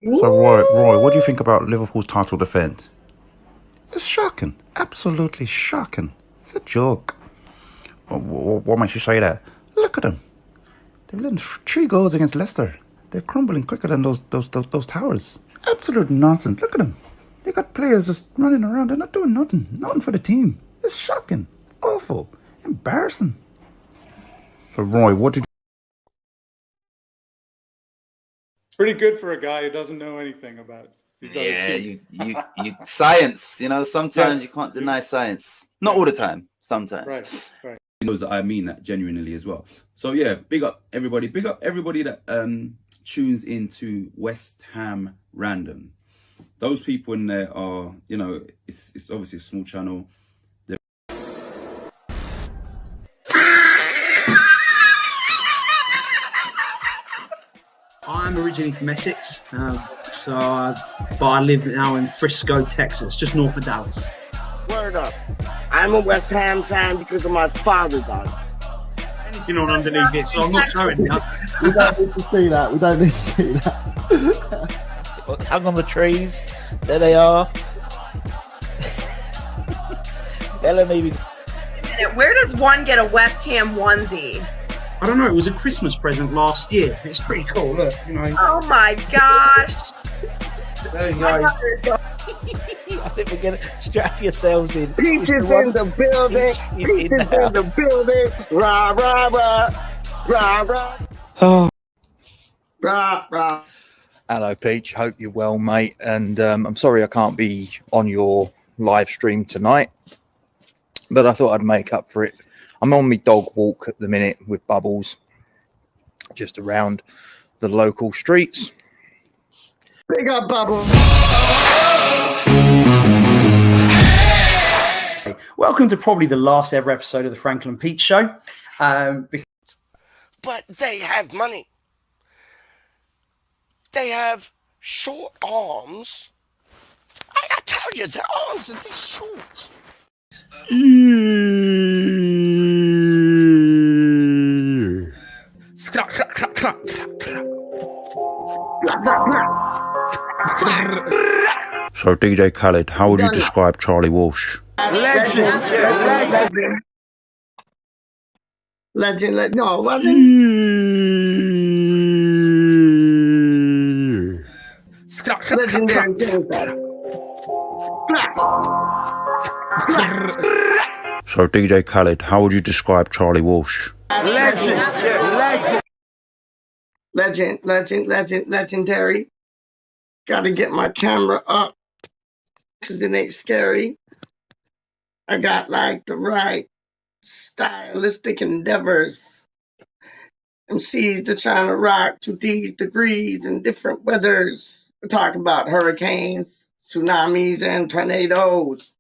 So, Roy, what do you think about Liverpool's title defence? It's shocking. Absolutely shocking. It's a joke. What makes you say that? Look at them. They've let 3 goals against Leicester. They're crumbling quicker than those towers. Absolute nonsense. Look at them. They got players just running around. They're not doing nothing. Nothing for the team. It's shocking. Awful. Embarrassing. So, Roy, what did Pretty good for a guy who doesn't know anything about these other Yeah, teams. you science, sometimes Yes. you can't deny science. Not all the time, sometimes. Right. Knows that I mean that genuinely as well. So yeah, big up everybody that tunes into West Ham Random. Those people in there are, it's obviously a small channel. I'm originally from Essex, but I live now in Frisco, Texas, just north of Dallas. Word up. I'm a West Ham fan because of my father, dog. Anything on underneath it, so I'm not showing you. We don't need to see that. We don't need to see that. Hung on the trees. There they are. Bellamy. Where does one get a West Ham onesie? I don't know, it was a Christmas present last year. It's pretty cool, look, Oh my gosh. There you go. I think we're going to strap yourselves in. Peaches in the building. Peaches in the building. Rah, rah, rah. Rah, rah. Oh. Rah, rah. Hello, Peach. Hope you're well, mate. And I'm sorry I can't be on your live stream tonight, but I thought I'd make up for it. I'm on my dog walk at the minute with Bubbles, just around the local streets. Big up, Bubbles. Welcome to probably the last ever episode of the Franklin Pete Show. But they have money. They have short arms. I tell you, their arms are these short. So, DJ Khaled, how would you describe Charlie Walsh? Legend. No, what? Legendary. So, DJ Khaled, how would you describe Charlie Walsh? Legendary. Gotta get my camera up, because it ain't scary. I got like the right stylistic endeavors. MCs that trying to rock to these degrees in different weathers. We're talking about hurricanes, tsunamis, and tornadoes.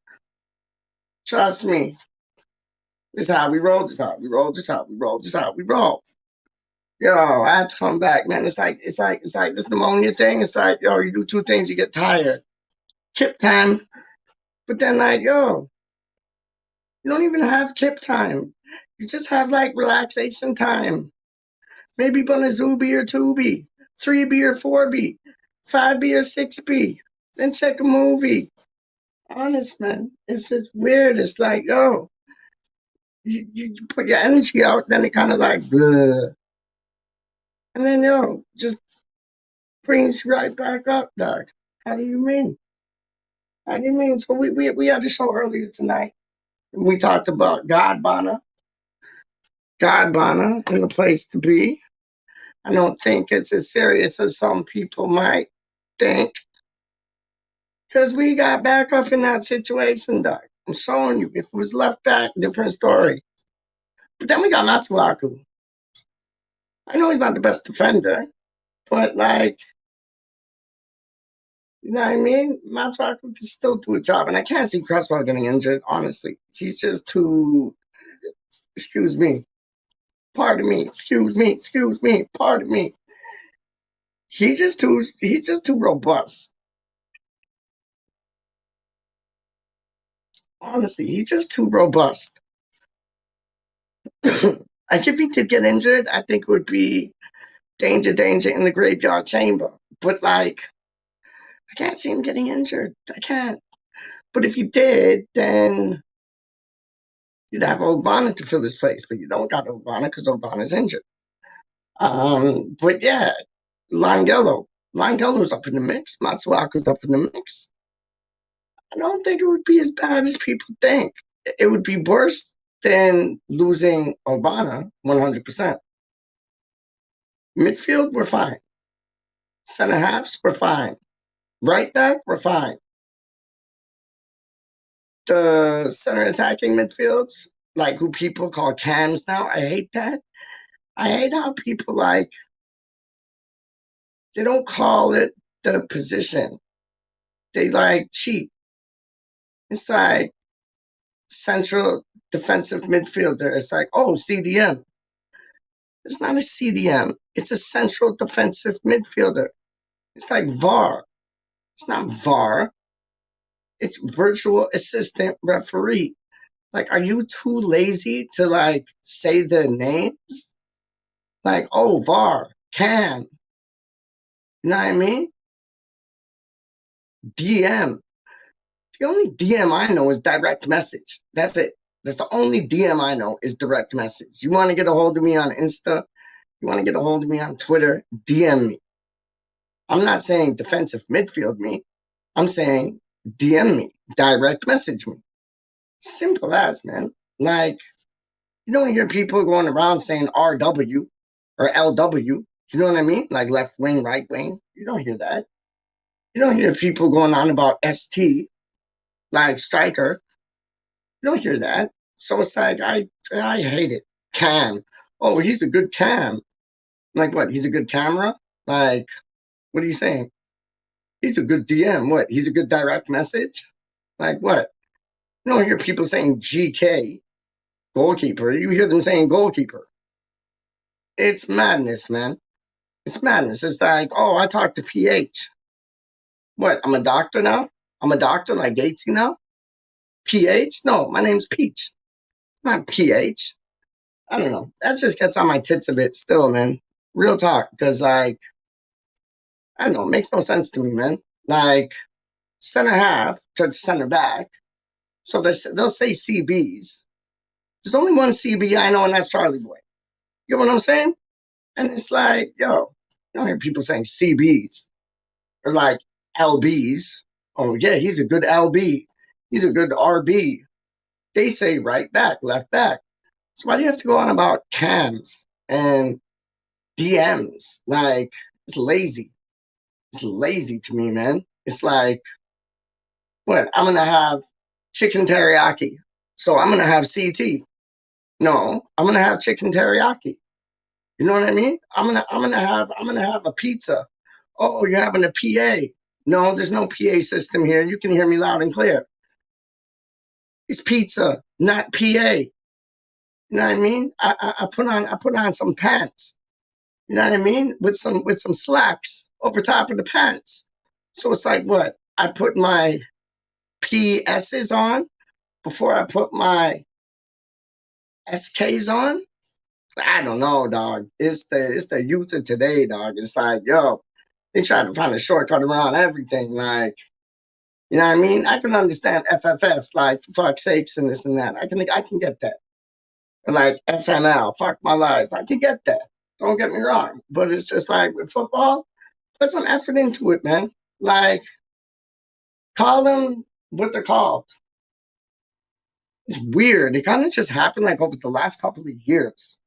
Trust me. This is how we roll, this is how we roll. Yo, I had to come back, man. It's like this pneumonia thing. It's like, yo, you do 2 things, you get tired. Kip time. But then you don't even have kip time. You just have like relaxation time. Maybe bun a Zuby or 2B, 3B or 4B, 5B or 6B. Then check a movie. Honest, man. It's just weird. It's like, yo, you put your energy out, then it kind of like, blah. And then, yo, just brings you right back up, dog. How do you mean? So we had a show earlier tonight. And we talked about God Bana and the place to be. I don't think it's as serious as some people might think. Because we got back up in that situation, dog. I'm showing you. If it was left back, different story. But then we got Matsuaku. I know he's not the best defender, but you know what I mean? Matsuaku can still do a job. And I can't see Cresswell getting injured, honestly. He's just too, excuse me. Pardon me. He's just too robust. Honestly, he's just too robust. Like if he did get injured, I think it would be danger in the graveyard chamber. But I can't see him getting injured. I can't. But if you did, then you'd have Ogbonna to fill his place. But you don't got Ogbonna because Ogbonna's injured. But yeah, Langelo's up in the mix. Matsuaka's up in the mix. I don't think it would be as bad as people think. It would be worse than losing Ogbonna 100%. Midfield, we're fine. Center halves, we're fine. Right back, we're fine. The center attacking midfields, like who people call cams now, I hate that. I hate how people they don't call it the position. They cheat. It's like central defensive midfielder. It's like, oh, CDM. It's not a CDM. It's a central defensive midfielder. It's like VAR. It's not VAR. It's virtual assistant referee. Like, are you too lazy to say the names? Like, oh, VAR, CAM. You know what I mean? DM. The only DM I know is direct message. That's it. That's the only DM I know is direct message. You want to get a hold of me on Insta? You want to get a hold of me on Twitter? DM me. I'm not saying defensive midfield me. I'm saying DM me. Direct message me. Simple as, man. Like, you don't hear people going around saying RW or LW. You know what I mean? Like left wing, right wing. You don't hear that. You don't hear people going on about ST, like striker. You don't hear that. So it's like, I hate it. Cam. Oh, he's a good cam. Like what? He's a good camera? Like, what are you saying? He's a good DM. What? He's a good direct message? Like what? You don't hear people saying GK, goalkeeper. You hear them saying goalkeeper. It's madness, man. It's madness. It's like, oh, I talked to PH. What? I'm a doctor now? I'm a doctor like Gatesy now? PH? No, my name's Peach. Not PH. I don't know. That just gets on my tits a bit still, man. Real talk. Because, I don't know. It makes no sense to me, man. Like, center half to center back. So they'll say CBs. There's only one CB I know, and that's Charlie Boy. You know what I'm saying? And it's like, yo, you don't hear people saying CBs or like LBs. Oh, yeah, he's a good LB. He's a good RB. They say right back, left back. So why do you have to go on about cams and DMs? Like, it's lazy. It's lazy to me, man. It's like, what? I'm going to have chicken teriyaki. So I'm going to have CT. No, I'm going to have chicken teriyaki. You know what I mean? I'm gonna have a pizza. Oh, you're having a PA. No, there's no PA system here. You can hear me loud and clear. It's pizza, not PA. You know what I mean? I put on some pants. You know what I mean? With some slacks over top of the pants. So it's like what? I put my PSs on before I put my SKs on. I don't know, dog. It's the youth of today, dog. It's like, yo, they try to find a shortcut around everything. Like, you know what I mean? I can understand FFS, like, for fuck's sakes and this and that. I can get that. Like FML, fuck my life. I can get that. Don't get me wrong. But it's just like with football, put some effort into it, man. Like, call them what they're called. It's weird. It kind of just happened like over the last couple of years.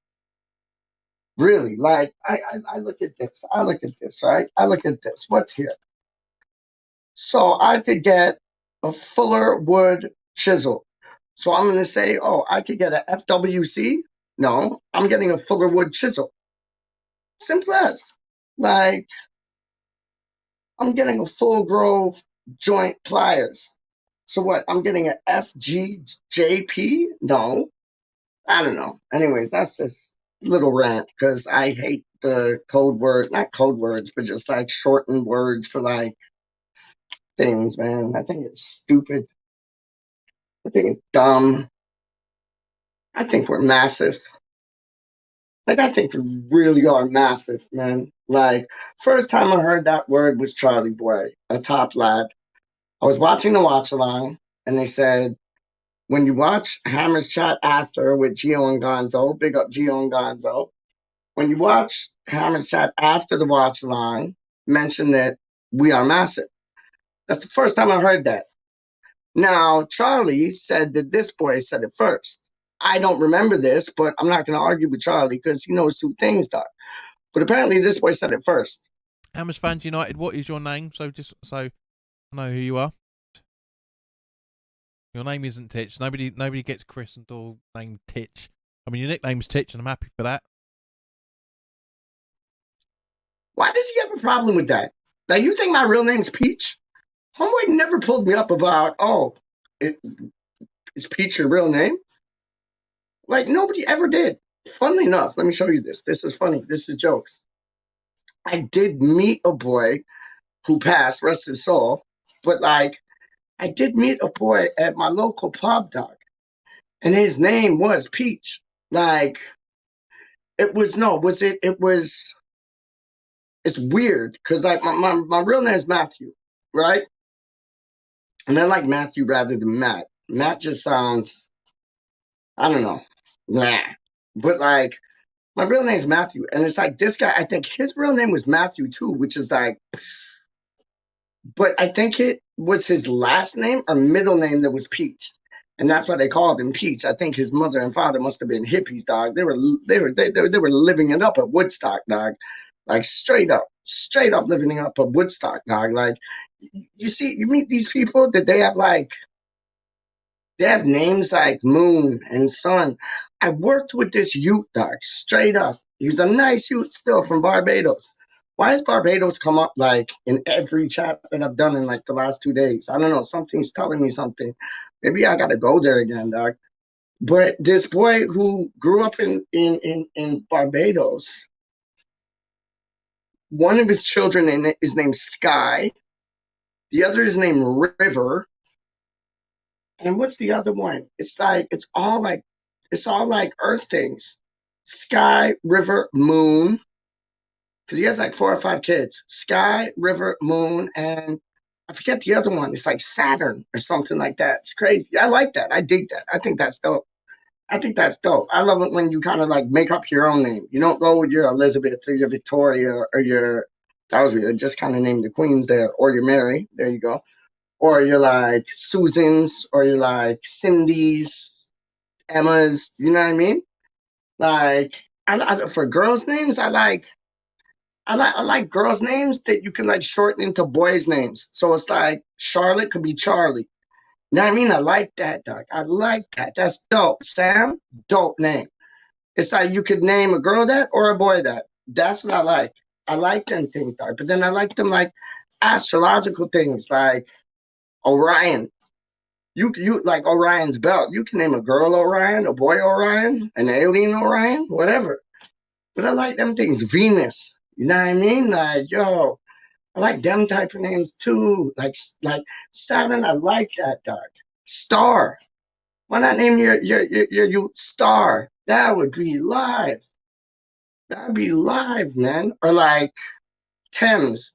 Really, like, I look at this. I look at this, right? I look at this. What's here? So I could get a fuller wood chisel. So I'm going to say, oh, I could get a FWC. No, I'm getting a fuller wood chisel. Simple as. Like, I'm getting a full grove joint pliers. So what? I'm getting an FGJP? No, I don't know. Anyways, that's just little rant because I hate the code word, not code words, but just like shortened words for like things, man. I think it's stupid. I think it's dumb. I think we're massive. Like, I think we really are massive, man. Like, first time I heard that word was Charlie Boy, a top lad. I was watching the watch along, and they said, when you watch Hammer's chat after with Gio and Gonzo, big up Gio and Gonzo. When you watch Hammer's chat after the watch along, mention that we are massive. That's the first time I heard that. Now, Charlie said that this boy said it first. I don't remember this, but I'm not going to argue with Charlie because he knows two things, Doc. But apparently this boy said it first. Hammers Fans United, what is your name? So just so I know who you are. Your name isn't Titch. Nobody gets christened or named Titch. I mean, your nickname's Titch, and I'm happy for that. Why does he have a problem with that? Now, you think my real name's Peach? Homeboy never pulled me up about, is Peach your real name? Like, nobody ever did. Funnily enough, let me show you this. This is funny. This is jokes. I did meet a boy who passed, rest his soul, but like, I did meet a boy at my local pub, Dog, and his name was Peach. Like, it's weird because like my real name is Matthew, right? And I like Matthew rather than Matt. Matt just sounds, I don't know, nah. But like, my real name is Matthew, and it's like this guy. I think his real name was Matthew too, which is like, but I think it was his last name or middle name that was Peach, and that's why they called him Peach. I think his mother and father must have been hippies, dog. They were living it up at Woodstock, dog. Like straight up living it up at Woodstock, dog. Like you meet these people that they have names like Moon and Sun. I worked with this youth, dog, straight up. He's a nice youth still from Barbados. Why has Barbados come up like in every chat that I've done in like the last 2 days? I don't know. Something's telling me something. Maybe I gotta go there again, dog. But this boy who grew up in Barbados, one of his children is named Sky. The other is named River. And what's the other one? It's all like Earth things. Sky, River, Moon. Because he has like 4 or 5 kids. Sky, River, Moon, and I forget the other one. It's like Saturn or something like that. It's crazy. I like that. I dig that. I think that's dope. I love it when you kind of like make up your own name. You don't go with your Elizabeth or your Victoria or your, that was weird, just kind of name the queens there, or your Mary. There you go. Or you're like Susan's, or you're like Cindy's, Emma's. You know what I mean? Like, for girls' names, I like girls' names that you can like shorten into boys' names. So it's like Charlotte could be Charlie. You know what I mean? I like that, dog. I like that. That's dope. Sam, dope name. It's like you could name a girl that or a boy that. That's what I like. I like them things, dog. But then I like them like astrological things, like Orion. You like Orion's belt. You can name a girl Orion, a boy Orion, an alien Orion, whatever. But I like them things. Venus. You know what I mean? Like, yo, I like them type of names too. Like Saturn, I like that, dog. Star. Why not name your Star? That would be live. That'd be live, man. Or like Thames.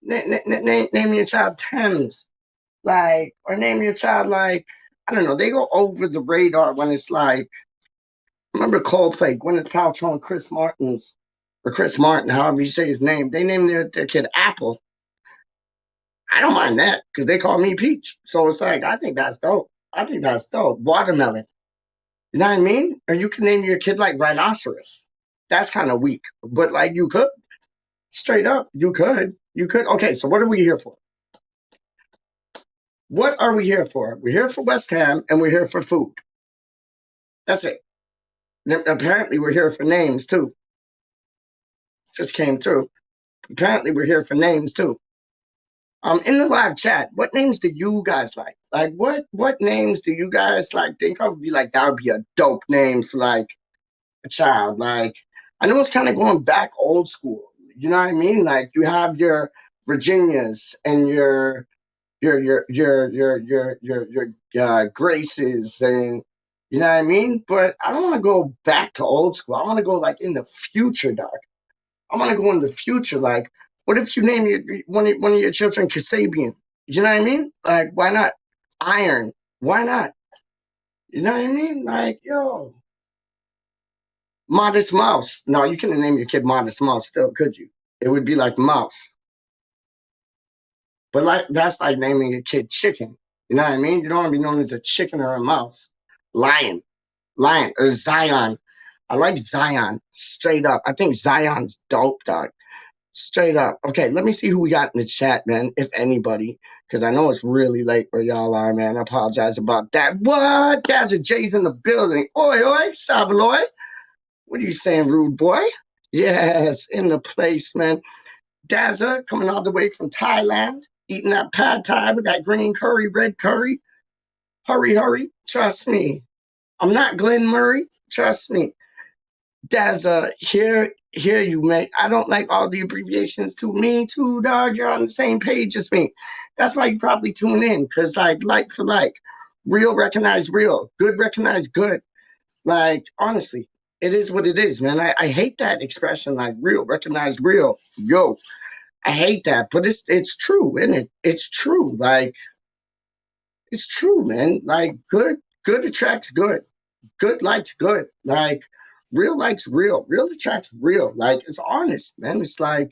Name your child Thames. Like, or name your child like, I don't know. They go over the radar when it's like, remember Coldplay, Gwyneth Paltrow and Chris Martin, however you say his name. They named their kid Apple. I don't mind that because they call me Peach. So it's like, I think that's dope. Watermelon. You know what I mean? Or you can name your kid like Rhinoceros. That's kind of weak. But like you could. Straight up, you could. Okay, so what are we here for? What are we here for? We're here for West Ham and we're here for food. That's it. Then apparently we're here for names too. Just came through. Apparently we're here for names too. In the live chat, what names do you guys like? Like what names do you guys like think of? Be like, that would be a dope name for like a child. Like, I know it's kind of going back old school. You know what I mean? Like you have your Virginias and your Graces, and you know what I mean? But I don't want to go back to old school. I want to go like in the future, dog. I want to go in the future. Like, what if you name one of your children Kasabian? You know what I mean? Like, why not Iron? Why not? You know what I mean? Like, yo, Modest Mouse. No, you couldn't name your kid Modest Mouse still, could you? It would be like Mouse. But like that's like naming your kid Chicken. You know what I mean? You don't want to be known as a chicken or a mouse. Lion or Zion. I like Zion straight up. I think Zion's dope, dog. Straight up. Okay, let me see who we got in the chat, man, if anybody, because I know it's really late where y'all are, man. I apologize about that. What? Gadget J's in the building. Oi, oi, Savaloy. What are you saying, rude boy? Yes, in the place, man. Dazza coming all the way from Thailand, eating that pad thai with that green curry, red curry. Hurry, hurry. Trust me. I'm not Glenn Murray. Trust me. Dazza, here you, mate. I don't like all the abbreviations too. Me too, dog. You're on the same page as me. That's why you probably tune in, because like for like. Real recognize real. Good recognize good. Like, honestly, it is what it is, man. I hate that expression, like real recognize real. Yo, I hate that, but it's true, isn't it? It's true. Like, it's true, man. Like, good attracts good. Good likes good. Like, real likes real. Real attracts real. Like, it's honest, man. It's like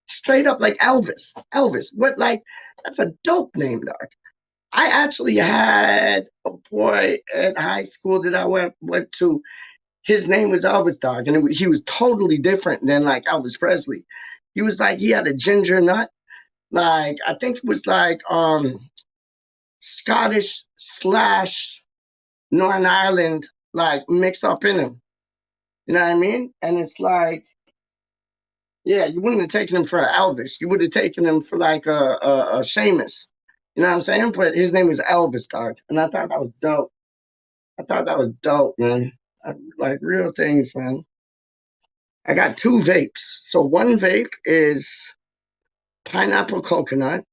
straight up like Elvis. Elvis. What, like, that's a dope name, dog. I actually had a boy at high school that I went to. His name was Elvis, dog, and he was totally different than like Elvis Presley. He was like, he had a ginger nut. Like, I think it was like Scottish / Northern Ireland, like mix up in him. You know what I mean? And it's like, yeah, you wouldn't have taken him for Elvis. You would have taken him for like a Seamus. You know what I'm saying? But his name was Elvis, dog. And I thought that was dope. I thought that was dope, man. Like real things, man. I got 2 vapes. So one vape is pineapple coconut,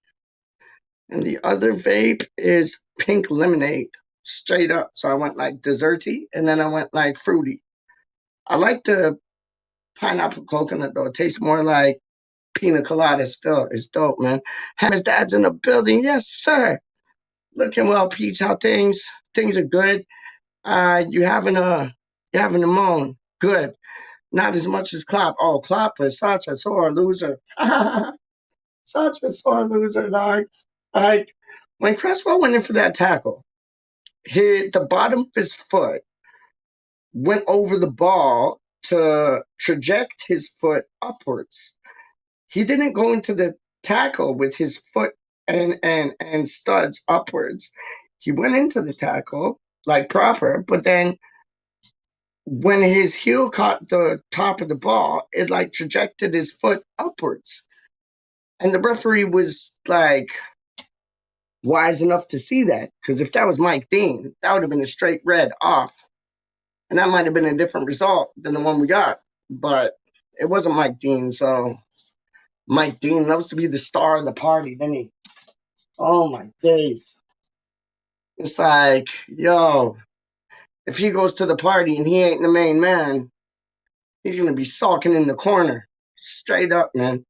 and the other vape is pink lemonade, straight up. So I went like desserty, and then I went like fruity. I like the pineapple coconut though. It tastes more like pina colada still. It's dope, man. Hammer's dad's in the building. Yes, sir. Looking well, Peach. How things are good. You having a moan. Good. Not as much as Klopp. Oh, Klopp was such a sore loser. Such a sore loser, dog. Like, when Cresswell went in for that tackle, the bottom of his foot went over the ball to traject his foot upwards. He didn't go into the tackle with his foot and studs upwards. He went into the tackle like proper, but then when his heel caught the top of the ball, it like trajected his foot upwards. And the referee was like wise enough to see that, because if that was Mike Dean, that would have been a straight red off. And that might have been a different result than the one we got. But it wasn't Mike Dean, so Mike Dean loves to be the star of the party, doesn't he? Oh my days. It's like, yo, if he goes to the party and he ain't the main man, he's gonna be sulking in the corner. Straight up, man.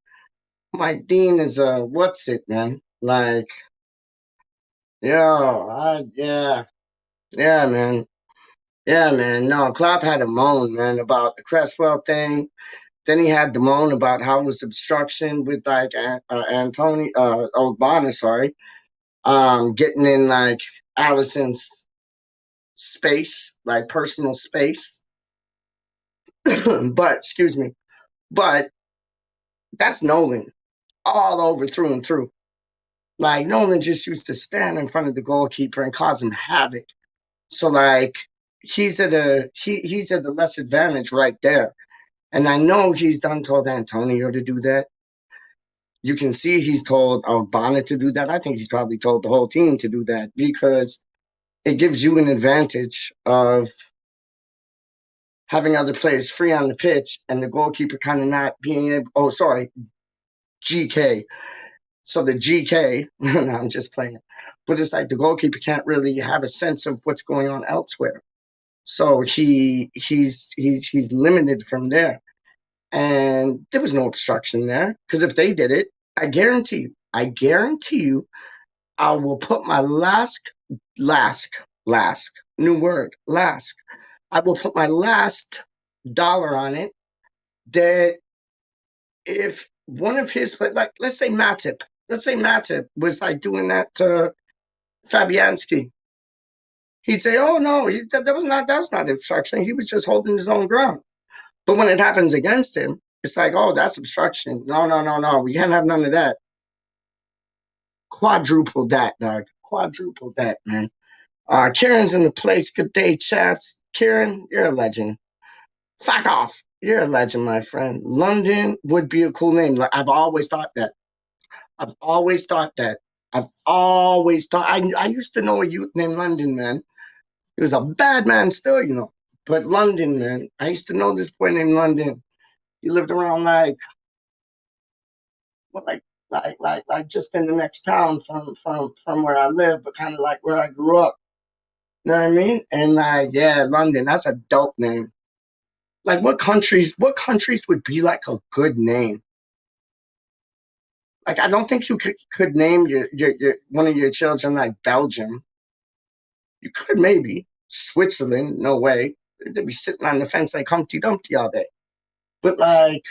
Mike Dean is what's it, man? Like, yo, yeah, man. Yeah, man. No, Klopp had a moan, man, about the Cresswell thing. Then he had the moan about how it was obstruction with like Ogbonna, sorry, getting in like Allison's space, like personal space. But excuse me, but that's Nolan all over through and through. Like, Nolan just used to stand in front of the goalkeeper and cause him havoc. So like he's at a less advantage right there. And I know he's done told Antonio to do that. You can see he's told Ogbonna to do that. I think he's probably told the whole team to do that, because it gives you an advantage of having other players free on the pitch and the goalkeeper kind of not being able, GK. So the GK, no, I'm just playing. But it's like the goalkeeper can't really have a sense of what's going on elsewhere. So he's limited from there. And there was no obstruction there. Because if they did it, I guarantee you, I will put my last, new word, last. I will put my last dollar on it that if one of his, like, let's say Matip was like doing that to Fabianski. He'd say, "Oh no, that was not obstruction. He was just holding his own ground." But when it happens against him, it's like, "Oh, that's obstruction. No. We can't have none of that." Quadruple that, dog. Quadruple that, man. Kieran's in the place. Good day, chaps. Kieran, you're a legend. Fuck off. You're a legend, my friend. London would be a cool name. I've always thought that. I used to know a youth named London, man. He was a bad man still, you know. But London, man. I used to know this boy named London. He lived around like just in the next town from where I live, but kind of like where I grew up. You know what I mean? And like, yeah, London, that's a dope name. Like what countries would be like a good name? Like I don't think you could name your one of your children like Belgium. You could maybe. Switzerland, no way. They'd be sitting on the fence like Humpty Dumpty all day. But like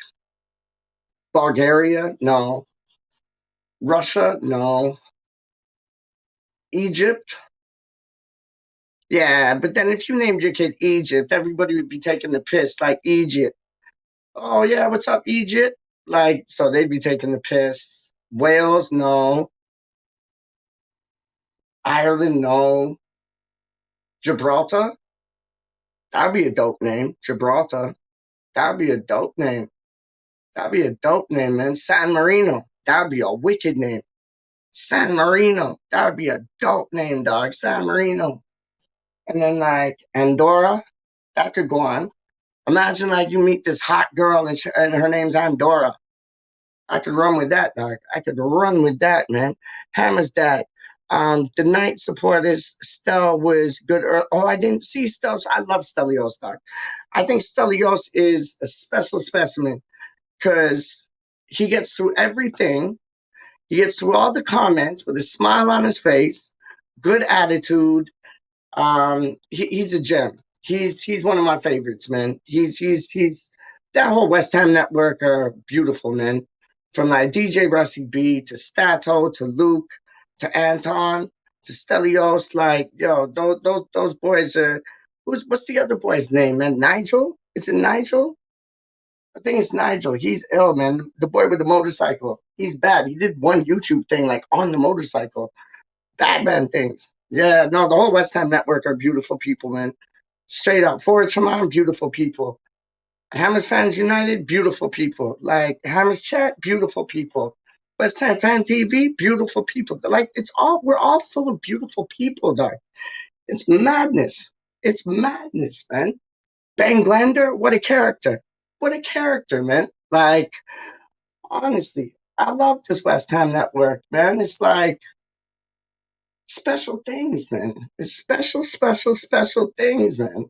Bulgaria, no. Russia, no. Egypt, yeah. But then if you named your kid Egypt, everybody would be taking the piss like Egypt. Oh yeah, what's up, Egypt? Like, so they'd be taking the piss. Wales, no. Ireland, no. Gibraltar, that'd be a dope name. Gibraltar, that'd be a dope name. That'd be a dope name, man. San Marino, that'd be a wicked name. San Marino, that would be a dope name, dog. San Marino. And then like Andorra, that could go on. Imagine like you meet this hot girl and her name's Andorra. I could run with that, dog. I could run with that, man. Hammer's dad. The night supporters, Stel was good. Oh, I didn't see Stel. I love Stelios, dog. I think Stelios is a special specimen because he gets through everything. He gets through all the comments with a smile on his face, good attitude. He's a gem. He's one of my favorites, man. He's that whole West Ham network are beautiful, man. From like DJ Rusty B to Stato to Luke to Anton to Stelios, like yo, those boys are. What's the other boy's name, man? Nigel? Is it Nigel? I think it's Nigel. He's ill, man. The boy with the motorcycle. He's bad. He did one YouTube thing like on the motorcycle. Bad man things. Yeah, no, the whole West Ham network are beautiful people, man. Straight up. Forward Tremont, beautiful people. Hammers Fans United, beautiful people. Like Hammers Chat, beautiful people. West Ham Fan TV, beautiful people. Like we're all full of beautiful people, dog. It's madness. It's madness, man. Bang Glander, what a character. What a character, man. Like, honestly, I love this West Ham network, man. It's like special things, man. It's special things, man.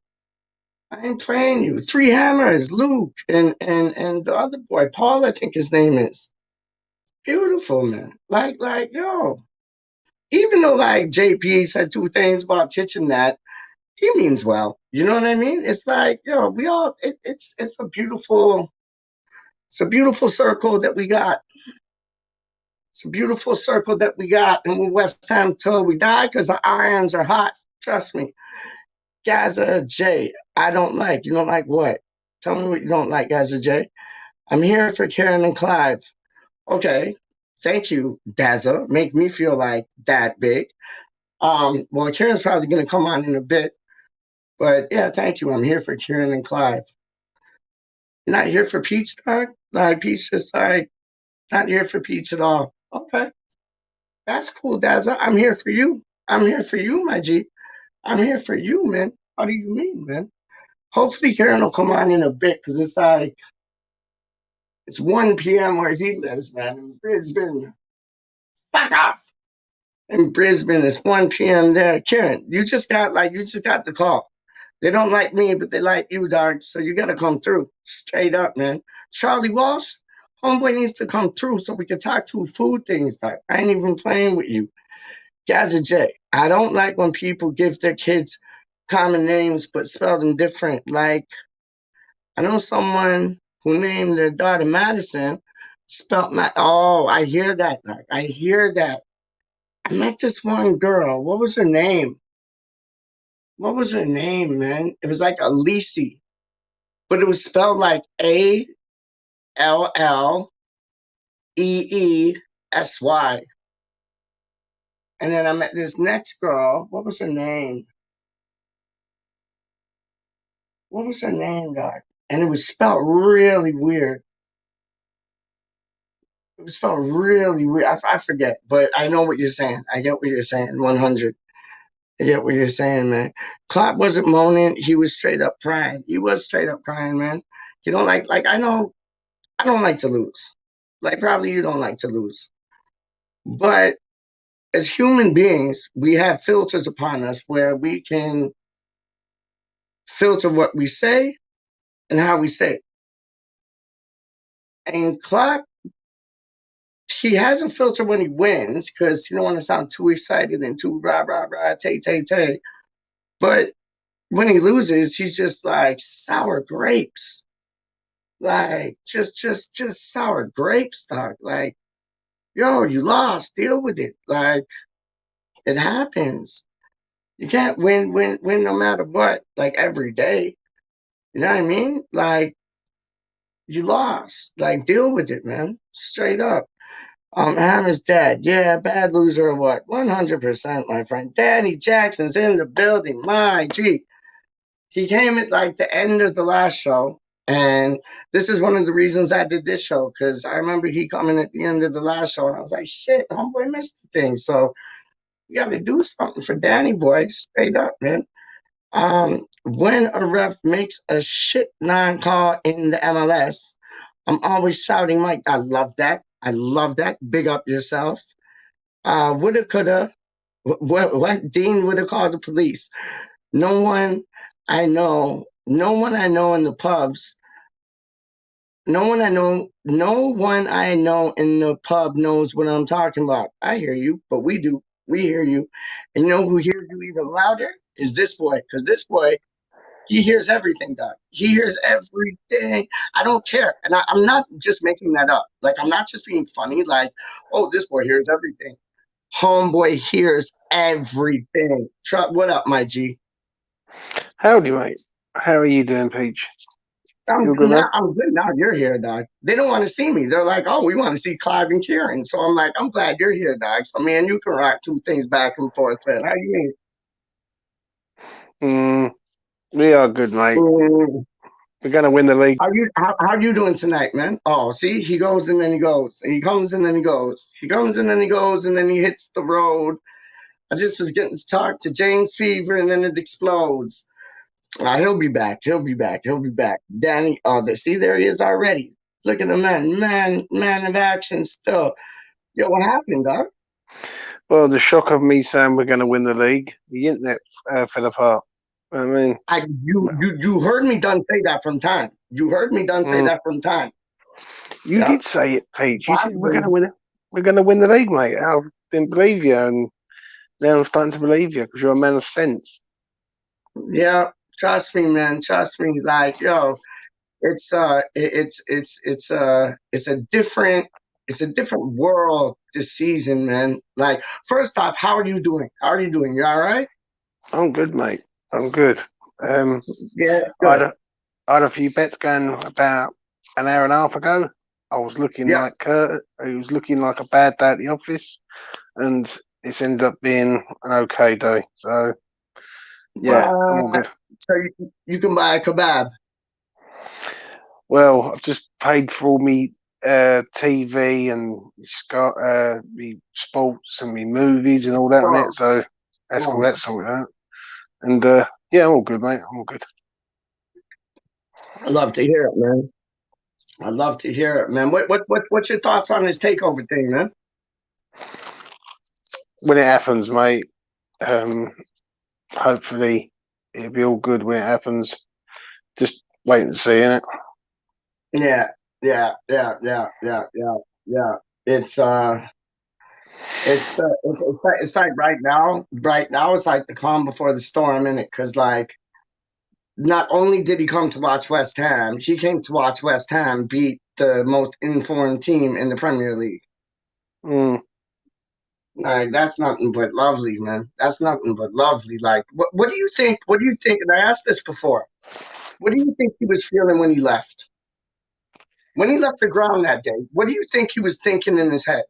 I ain't playing you. Three Hammers, Luke, and the other boy, Paul, I think his name is. Beautiful, man. Like, yo. Even though like JP said two things about Titch and that, he means well. You know what I mean? It's like, yo, we all it's a beautiful circle that we got. It's a beautiful circle that we got, and we're West Ham till we die because the irons are hot. Trust me. Gaza J, I don't like. You don't like what? Tell me what you don't like, Gaza J. I'm here for Karen and Clive. Okay. Thank you, Daza. Make me feel like that big. Well, Karen's probably going to come on in a bit. But yeah, thank you. I'm here for Karen and Clive. You're not here for Peach, dog? Like, Peach just like, not here for Peach at all. Okay. That's cool, Daza. I'm here for you. I'm here for you, my G. I'm here for you, man. How do you mean, man? Hopefully Karen will come on in a bit because it's like, it's 1 p.m. where he lives, man. In Brisbane. Fuck off. In Brisbane, it's 1 p.m. there. Karen, you just got the call. They don't like me, but they like you, dog. So you gotta come through. Straight up, man. Charlie Walsh, homeboy needs to come through so we can talk to food things, dog. I ain't even playing with you. Gaza J. I don't like when people give their kids common names but spell them different. Like, I know someone who named their daughter Madison, spelled oh, I hear that, dog. I hear that. I met this one girl. What was her name? What was her name, man? It was like Alisi, but it was spelled like Alleeesy. And then I met this next girl. What was her name? What was her name, dog? And it was spelled really weird. It was spelled really weird. I forget, but I know what you're saying. I get what you're saying. 100. I get what you're saying, man. Clark wasn't moaning. He was straight up crying. He was straight up crying, man. You don't like I know I don't like to lose. Like probably you don't like to lose. But as human beings, we have filters upon us where we can filter what we say and how we say it. And Clark, he has a filter when he wins because he don't want to sound too excited and too rah rah rah tay. But when he loses, he's just like sour grapes, like just sour grapes, dog. Like, yo, you lost, deal with it. Like, it happens. You can't win no matter what. Like every day, you know what I mean? Like, you lost. Like, deal with it, man. Straight up. Hammer's dead. Yeah, bad loser or what? 100%, my friend. Danny Jackson's in the building. My G. He came at like the end of the last show. And this is one of the reasons I did this show, because I remember he coming at the end of the last show. And I was like, shit, homeboy missed the thing. So you got to do something for Danny boy. Straight up, man. When a ref makes a shit non-call in the MLS, I'm always shouting, Mike, I love that. I love that. Big up yourself. Woulda, coulda. What Dean would have called the police. No one I know in the pubs. No one I know in the pub knows what I'm talking about. I hear you, but we do. We hear you. And you know who hears you even louder? Is this boy. Because this boy, he hears everything, Doc. He hears everything. I don't care. And I'm not just making that up. Like, I'm not just being funny. Like, oh, this boy hears everything. Homeboy hears everything. What up, my G? Howdy, mate. How are you doing, Peach? I'm good now. You're here, Doc. They don't want to see me. They're like, oh, we want to see Clive and Kieran. So I'm like, I'm glad you're here, Doc. So, man, you can rock two things back and forth, man. How you mean? We are good, mate. We're going to win the league. How you doing tonight, man? Oh, see, he goes and then he goes. He comes and then he goes. He comes and then he goes and then he hits the road. I just was getting to talk to James Fever and then it explodes. He'll be back. He'll be back. Danny, see, there he is already. Look at the man of action still. Yo, what happened, Doc? Well, the shock of me saying we're going to win the league, the internet fell apart. I mean, you heard me done say that from time. Say that from time. You did say it, Pete. You said we're going to win it. We're going to win the league, mate. I didn't believe you, and now I'm starting to believe you because you're a man of sense. Yeah, trust me, man. Trust me. Like, yo, it's a different world this season, man. Like, first off, how are you doing? You all right? I'm good, mate. I'm good. Yeah, good. I had a few bets going about an hour and a half ago. I was looking like Kurt. He was looking like a bad day at the office, and it's ended up being an okay day. So, yeah, I'm all good. So you can buy a kebab. Well, I've just paid for all me TV and me sports and me movies and all that on it. So that's all that's sorted out. And yeah, I'm all good, mate. I'm all good. I love to hear it, man. What's your thoughts on this takeover thing, man? When it happens, mate, hopefully it'll be all good when it happens. Just wait and see, innit? Yeah. It's like right now it's like the calm before the storm in it, because like not only did he come to watch West Ham, he came to watch West Ham beat the most informed team in the Premier League. Like that's nothing but lovely, man. That's nothing but lovely. Like what do you think? What do you think? And I asked this before. What do you think he was feeling when he left? When he left the ground that day, what do you think he was thinking in his head?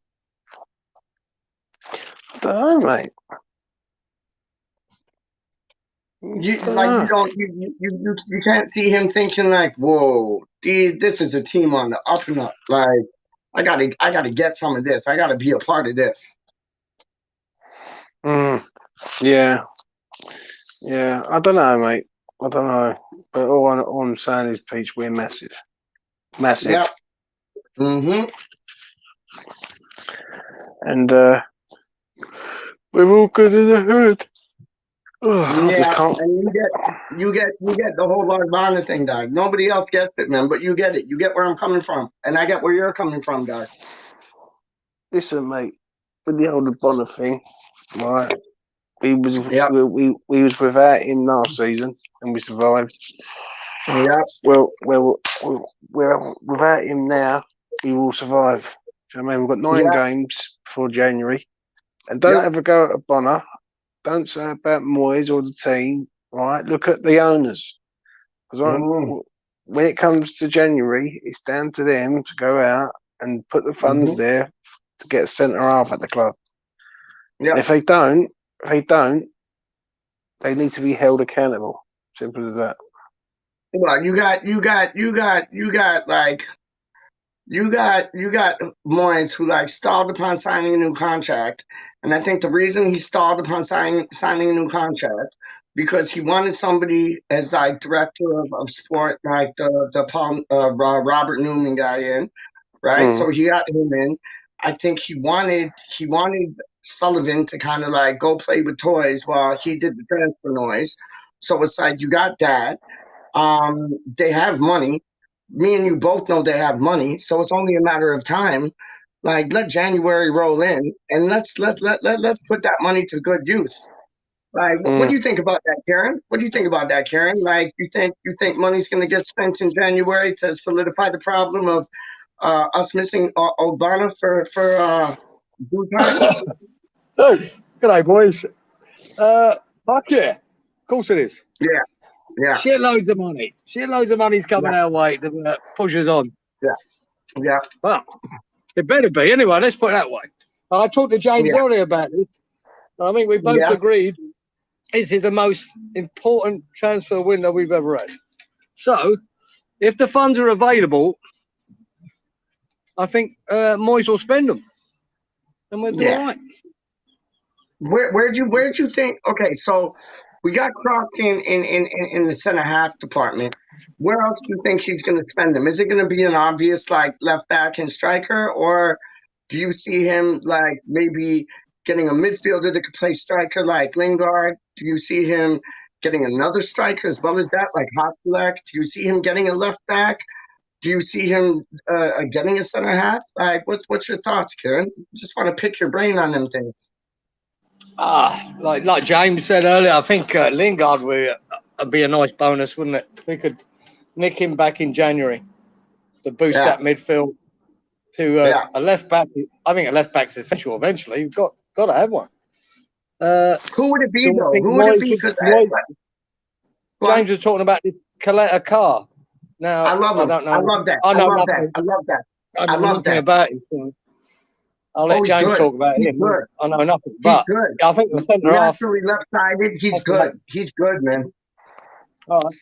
I don't know, mate. You can't see him thinking like, whoa, dude, this is a team on the up and up. Like I gotta get some of this. I gotta be a part of this. Yeah. I don't know, mate. I don't know, but all I'm saying is, Peach, we're massive. Yep. And we're all good in the hood. I just can't. And you get the whole Larvana thing, dog. Nobody else gets it, man, but you get it. You get where I'm coming from, and I get where you're coming from, dog. Listen, mate, with the older Bonner thing, right? We was without him last season, and we survived. Yeah. Well, we're without him now. We will survive. Do you know what I mean? We've got 9 games before January, and don't ever go at Bonner. Don't say about Moyes or the team. Right? Look at the owners. Because when it comes to January, it's down to them to go out and put the funds there to get a centre half at the club. Yeah. If they don't, they need to be held accountable. Simple as that. Well, you got Moyes who like stalled upon signing a new contract, and I think the reason he stalled upon signing a new contract because he wanted somebody as like director of sport, like the Paul Robert Newman guy in, right? So he got him in. I think he wanted Sullivan to kind of like go play with toys while he did the transfer noise. So it's like you got that. They have money. Me and you both know they have money, so it's only a matter of time. Like let January roll in, and let's put that money to good use. Like, what do you think about that, Karen? What do you think about that, Karen? Like, you think money's going to get spent in January to solidify the problem of us missing Obama for due time? Hey, good day, boys. Fuck yeah, of course it is. Yeah. Shitloads of money. Shitloads of money's coming our way to push us on. Yeah. Well, it better be. Anyway, let's put it that way. I talked to James earlier about this. I think we both agreed this is the most important transfer window we've ever had. So, if the funds are available, I think Moyes will spend them. And we'll do all right. Where'd you think? Okay, so we got Croft in the center half department. Where else do you think he's going to spend them? Is it going to be an obvious like left back and striker, or do you see him like maybe getting a midfielder that could play striker like Lingard? Do you see him getting another striker as well as that, like Hotlek? Do you see him getting a left back? Do you see him getting a center half? Like, what's your thoughts, Kieran? Just want to pick your brain on them things. Like James said earlier, I think Lingard would be a nice bonus, wouldn't it? We could nick him back in January to boost that midfield to a left back. I think a left back's essential eventually. You've got to have one. Who would it be though? Who would it be? Because James was talking about this Coletta Car. Now I love him. I don't know. I love that. I love that. I know nothing about him. So I'll let James talk about him. Good. I know nothing. He's good. I think the centre half. Naturally left-sided. He's good. He's good, man. All right.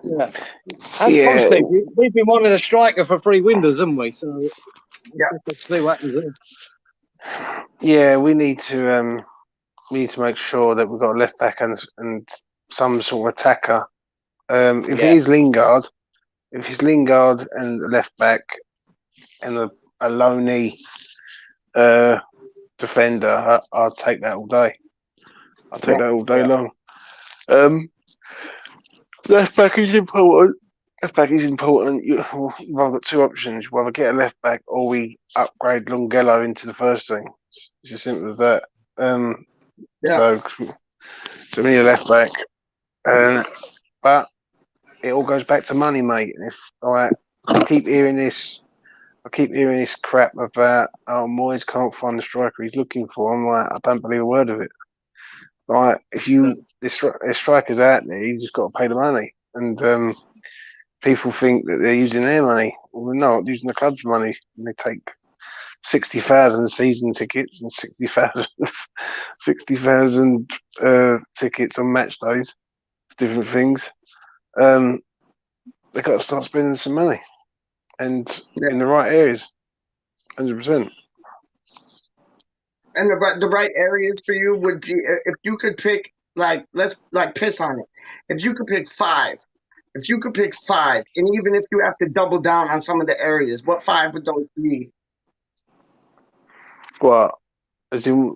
Yeah. And honestly, we've been wanting a striker for 3 windows, haven't we? So let's see what happens there. Yeah, we need to make sure that we've got a left back and some sort of attacker. If it is Lingard, if it's Lingard and a left back and a lonely defender, I'll take that all day. I'll take that all day long. Left back is important. Left back is important. You've either got two options. You either get a left back or we upgrade Longello into the first team. It's as simple as that. So we need a left back. But it all goes back to money, mate. And if I keep hearing this crap about Moyes can't find the striker he's looking for. I'm like, I don't believe a word of it. Like, if there's strikers out there, you just got to pay the money. And people think that they're using their money. Well, they're not using the club's money. And they take 60,000 season tickets and 60,000 tickets on match days, different things. They got to start spending some money, and in the right areas, 100%. And the right areas for you would be if you could pick let's piss on it. If you could pick five, and even if you have to double down on some of the areas, what five would those be? Well, as in,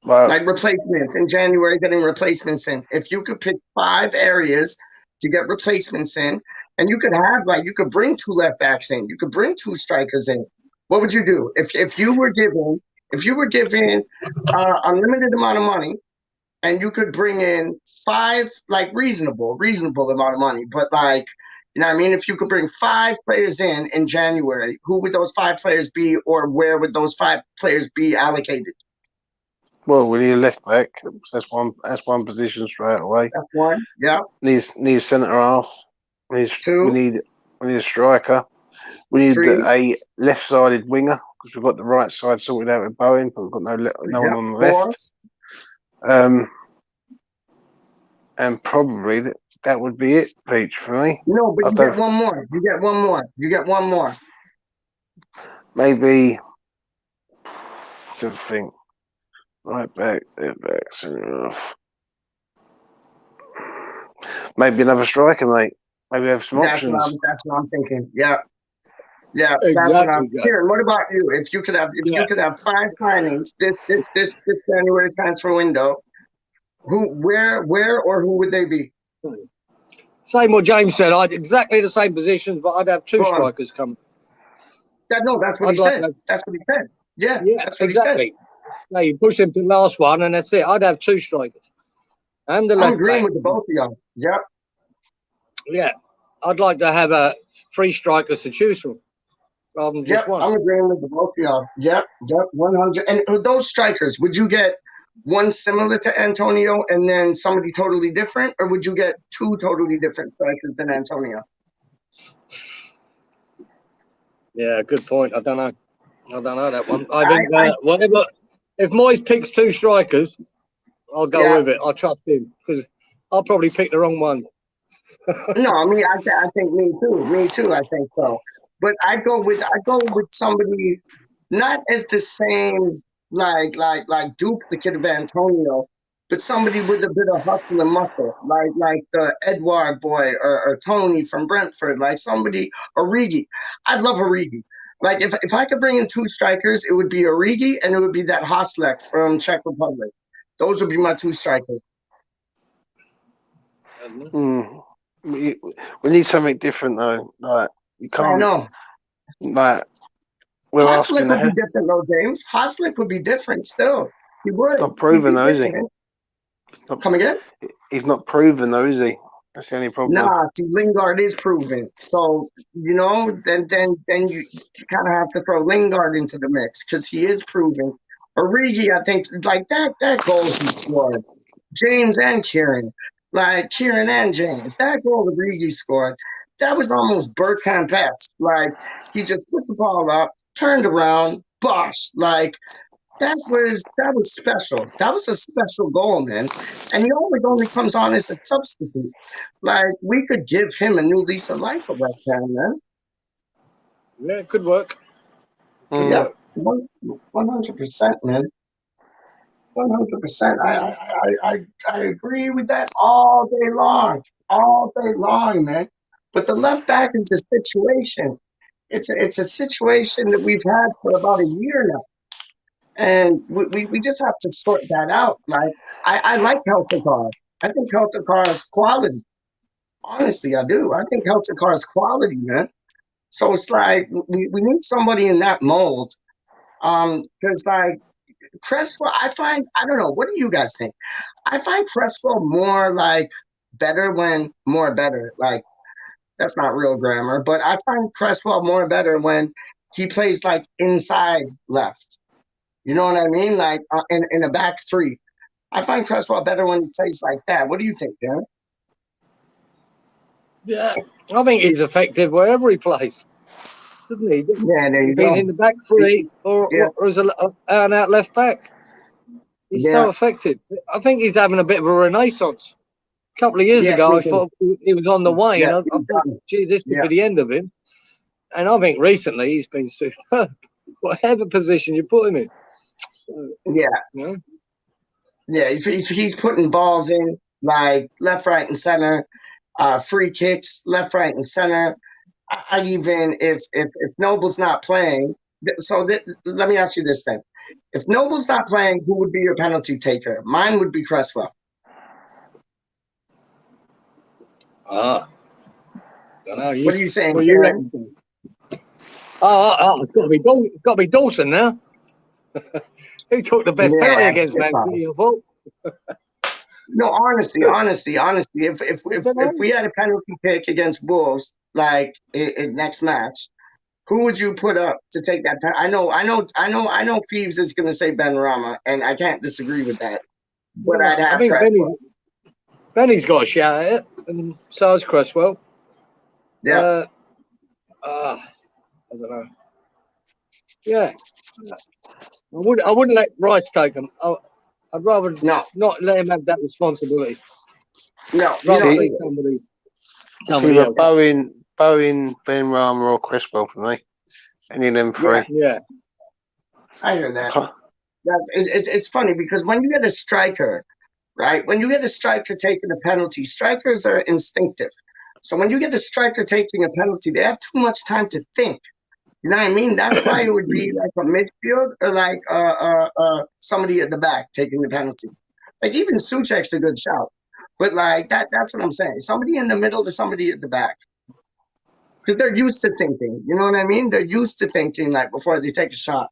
like replacements in January, getting replacements in. If you could pick 5 areas to get replacements in, and you could have you could bring 2 left backs in, you could bring 2 strikers in. What would you do if you were given unlimited amount of money, and you could bring in 5 reasonable amount of money, but you know what I mean? If you could bring 5 players in January, who would those 5 players be, or where would those 5 players be allocated? Well, we need a left back. That's one position straight away. That's one. Yeah. Need centre half. We need a striker. We need 3. a left-sided winger because we've got the right side sorted out with Bowen, but we've got no one on the left. And probably that would be it, Peach, for me. No, but you get one more. You get one more. Maybe something. Right back, left back, centre half. Maybe another striker, mate. Maybe have some options. That's what I'm thinking. Yeah. Yeah, that's what I'm hearing. What about you? If you could have 5 signings this January transfer window, where or who would they be? Same what James said. I'd exactly the same positions, but I'd have 2 strikers come. That's what he said. That's what he said. Yeah, that's what exactly. he said. No, you push him to the last one, and that's it. I'd have 2 strikers. And the left I'm agreeing back. with the both of y'all. Yep. Yeah, I'd like to have 3 strikers to choose from, rather than just one. I'm agreeing with the both of y'all. Yep, 100. And those strikers, would you get one similar to Antonio and then somebody totally different, or would you get 2 totally different strikers than Antonio? Yeah, good point. I don't know that one. I think whatever. If Moyes picks 2 strikers, I'll go with it. I'll trust him because I'll probably pick the wrong one. No, I mean, I think me too. I think so. But I go with somebody not as the same like duplicate of Antonio, but somebody with a bit of hustle and muscle, like the Edouard boy or Tony from Brentford, like somebody Origi. I'd love Origi. Like if I could bring in 2 strikers, it would be Origi and it would be that Haslek from Czech Republic. Those would be my 2 strikers. We need something different though. Like you can't. I know. Like we're Haslek would be different though, James. Haslek would be different still. He would. Not proven though, is he? Come again? He's not proven though, is he? That's the only problem. Nah, see, Lingard is proven. So, then you kind of have to throw Lingard into the mix because he is proven. Origi, I think, like that goal he scored. James and Kieran. Like Kieran and James. That goal Origi scored, that was almost Bergkamp-esque. Like, he just put the ball up, turned around, bosh. Like, that was special. That was a special goal, man. And he only comes on as a substitute. Like, we could give him a new lease of life at West Ham, man. Yeah, it could work. Yeah, 100%, man. 100%. I agree with that all day long, man. But the left back is a situation. It's a situation that we've had for about a year now. And we just have to sort that out. Like I like Helfegard. I think Helter Carr is quality. Honestly, I do. I think Helter Carr is quality, man. So it's like we need somebody in that mold. Because like Cresswell, I don't know. What do you guys think? I find Cresswell more like better when more better. Like that's not real grammar, but I find Cresswell more better when he plays like inside left. You know what I mean? Like in a back three. I find Cresswell better when he plays like that. What do you think, Darren? Yeah, I think he's effective wherever he plays, doesn't he? Yeah, there you If he's go. in the back three or as an out left back, he's so Yeah. effective. I think he's having a bit of a renaissance. A couple of years Yes, ago, me I too. thought he was on the wane. Yeah, I thought, gee, this could be the end of him. And I think recently he's been superb. Whatever position you put him in. So, yeah. you know? Yeah, he's putting balls in like left, right, and center, free kicks, left, right, and center. I'd even if Noble's not playing. Let me ask you this then: if Noble's not playing, who would be your penalty taker? Mine would be Cresswell. Don't know. What are you saying, What you Karen? reckon? It's got to be Dawson now. He took the best penalty against Man City, I thought. No, honestly, if we had a penalty kick against Wolves, like in next match, who would you put up to take that? I know. Peeves is going to say Ben Rama, and I can't disagree with that. But I'd have Cresswell. Benny's got a shout at it, and so has Cresswell. Yeah. I don't know. Yeah, I wouldn't let Rice take him. I'd rather not let him have that responsibility. No, rather see somebody either else. Bowen, Ben Rama, or Cresswell for me. Any of them three. Yeah. I hear that. It's funny because when you get a striker, right? When you get a striker taking a penalty, strikers are instinctive. So when you get a striker taking a penalty, they have too much time to think. You know what I mean? That's why it would be like a midfield or like somebody at the back taking the penalty. Like even Suchek's a good shout. But like that's what I'm saying. Somebody in the middle to somebody at the back. Because they're used to thinking. You know what I mean? They're used to thinking like before they take a shot.